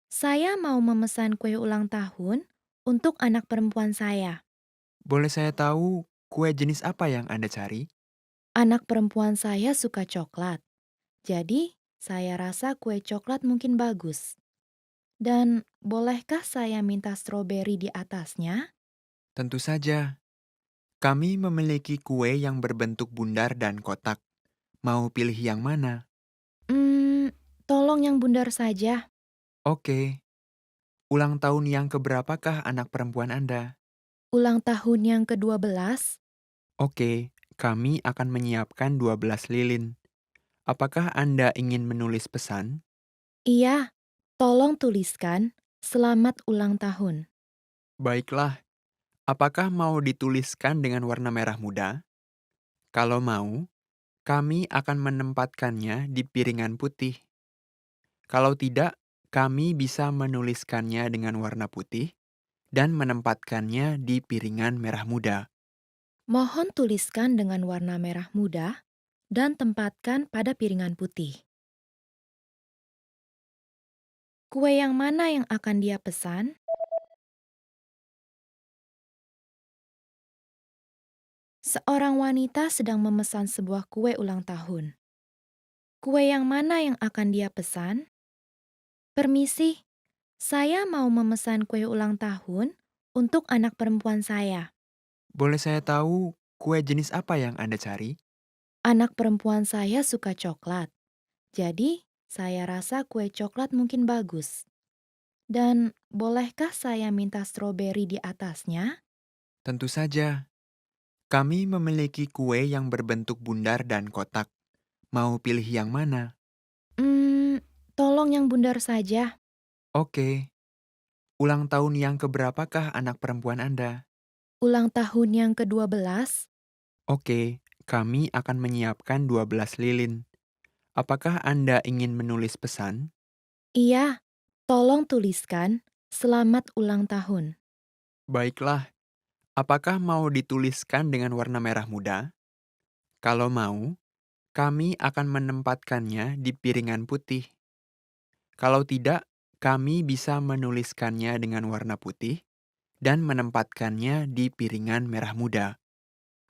saya mau memesan kue ulang tahun untuk anak perempuan saya. Boleh saya tahu kue jenis apa yang Anda cari? Anak perempuan saya suka coklat, jadi saya rasa kue coklat mungkin bagus. Dan bolehkah saya minta stroberi di atasnya? Tentu saja. Kami memiliki kue yang berbentuk bundar dan kotak. Mau pilih yang mana? Tolong yang bundar saja. Oke. Ulang tahun yang keberapakah anak perempuan Anda? Ulang tahun yang ke-12? Oke, kami akan menyiapkan 12 lilin. Apakah Anda ingin menulis pesan? Iya, tolong tuliskan selamat ulang tahun. Baiklah, apakah mau dituliskan dengan warna merah muda? Kalau mau, Kami akan menempatkannya di piringan putih. Kalau tidak, kami bisa menuliskannya dengan warna putih dan menempatkannya di piringan merah muda. Mohon tuliskan dengan warna merah muda dan tempatkan pada piringan putih. Kue yang mana yang akan dia pesan? Seorang wanita sedang memesan sebuah kue ulang tahun. Kue yang mana yang akan dia pesan? Permisi, saya mau memesan kue ulang tahun untuk anak perempuan saya. Boleh saya tahu kue jenis apa yang Anda cari? Anak perempuan saya suka coklat, jadi saya rasa kue coklat mungkin bagus. Dan bolehkah saya minta stroberi di atasnya? Tentu saja. Kami memiliki kue yang berbentuk bundar dan kotak. Mau pilih yang mana? Tolong yang bundar saja. Oke. Ulang tahun yang keberapakah anak perempuan Anda? Ulang tahun yang ke-12? Oke, kami akan menyiapkan 12 lilin. Apakah Anda ingin menulis pesan? Iya, tolong tuliskan selamat ulang tahun. Baiklah, apakah mau dituliskan dengan warna merah muda? Kalau mau, kami akan menempatkannya di piringan putih. Kalau tidak, kami bisa menuliskannya dengan warna putih dan menempatkannya di piringan merah muda.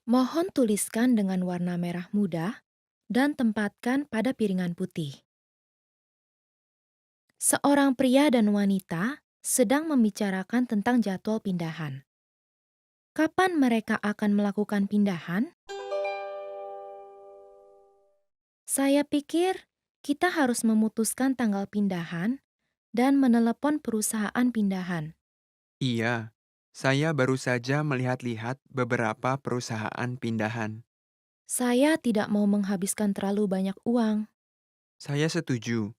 Mohon tuliskan dengan warna merah muda dan tempatkan pada piringan putih. Seorang pria dan wanita sedang membicarakan tentang jadwal pindahan. Kapan mereka akan melakukan pindahan? Saya pikir kita harus memutuskan tanggal pindahan dan menelepon perusahaan pindahan. Iya, saya baru saja melihat-lihat beberapa perusahaan pindahan. Saya tidak mau menghabiskan terlalu banyak uang. Saya setuju.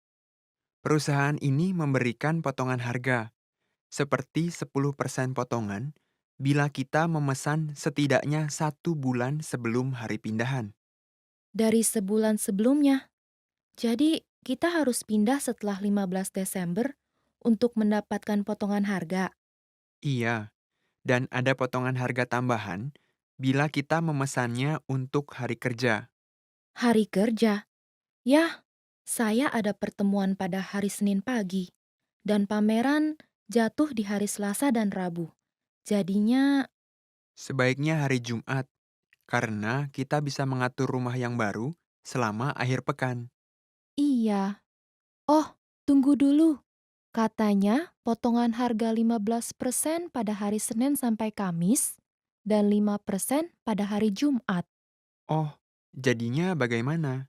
Perusahaan ini memberikan potongan harga, seperti 10% potongan, bila kita memesan setidaknya 1 bulan sebelum hari pindahan. Dari sebulan sebelumnya. Jadi, kita harus pindah setelah 15 Desember untuk mendapatkan potongan harga. Iya, dan ada potongan harga tambahan bila kita memesannya untuk hari kerja. Hari kerja. Yah, saya ada pertemuan pada hari Senin pagi. Dan pameran jatuh di hari Selasa dan Rabu. Jadinya, Sebaiknya hari Jumat, karena kita bisa mengatur rumah yang baru selama akhir pekan. iya. Oh, tunggu dulu. Katanya potongan harga 15% pada hari Senin sampai Kamis dan 5% pada hari Jumat. Oh, jadinya bagaimana?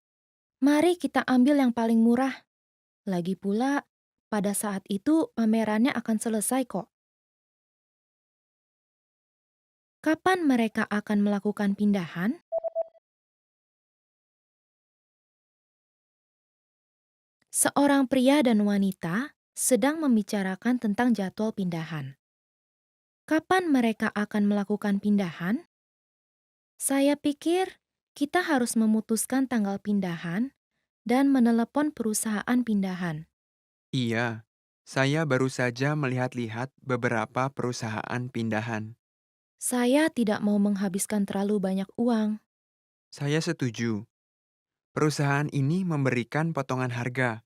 Mari kita ambil yang paling murah. Lagi pula, pada saat itu pamerannya akan selesai kok. Kapan mereka akan melakukan pindahan? Seorang pria dan wanita sedang membicarakan tentang jadwal pindahan. Kapan mereka akan melakukan pindahan? Saya pikir kita harus memutuskan tanggal pindahan dan menelepon perusahaan pindahan. Iya, saya baru saja melihat-lihat beberapa perusahaan pindahan. Saya tidak mau menghabiskan terlalu banyak uang. Saya setuju. Perusahaan ini memberikan potongan harga,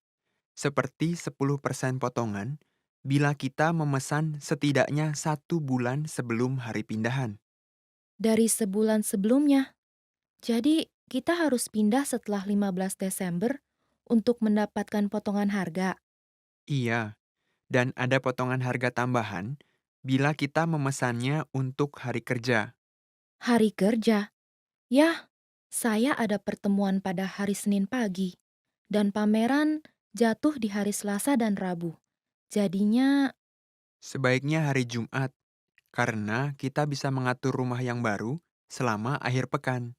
seperti 10% potongan, bila kita memesan setidaknya 1 bulan sebelum hari pindahan. Dari sebulan sebelumnya. Jadi, kita harus pindah setelah 15 Desember untuk mendapatkan potongan harga. Iya, dan ada potongan harga tambahan bila kita memesannya untuk hari kerja. Hari kerja. Yah, saya ada pertemuan pada hari Senin pagi. Dan pameran jatuh di hari Selasa dan Rabu. Jadinya, Sebaiknya hari Jumat, karena kita bisa mengatur rumah yang baru selama akhir pekan.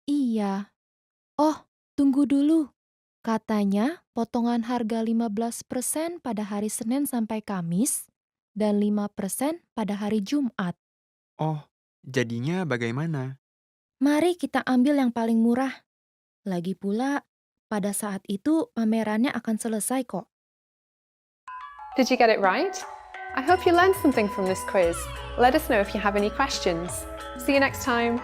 iya. Oh, tunggu dulu. Katanya potongan harga 15% pada hari Senin sampai Kamis dan 5% pada hari Jumat. Oh, jadinya bagaimana? Mari kita ambil yang paling murah. Lagi pula, pada saat itu pamerannya akan selesai kok. Did you get it right? I hope you learned something from this quiz. Let us know if you have any questions. See you next time.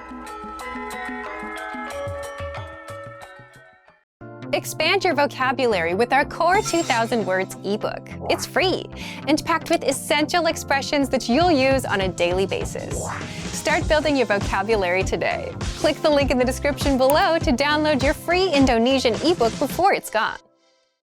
Expand your vocabulary with our Core 2000 Words ebook. It's free and packed with essential expressions that you'll use on a daily basis. Start building your vocabulary today. Click the link in the description below to download your free Indonesian ebook before it's gone.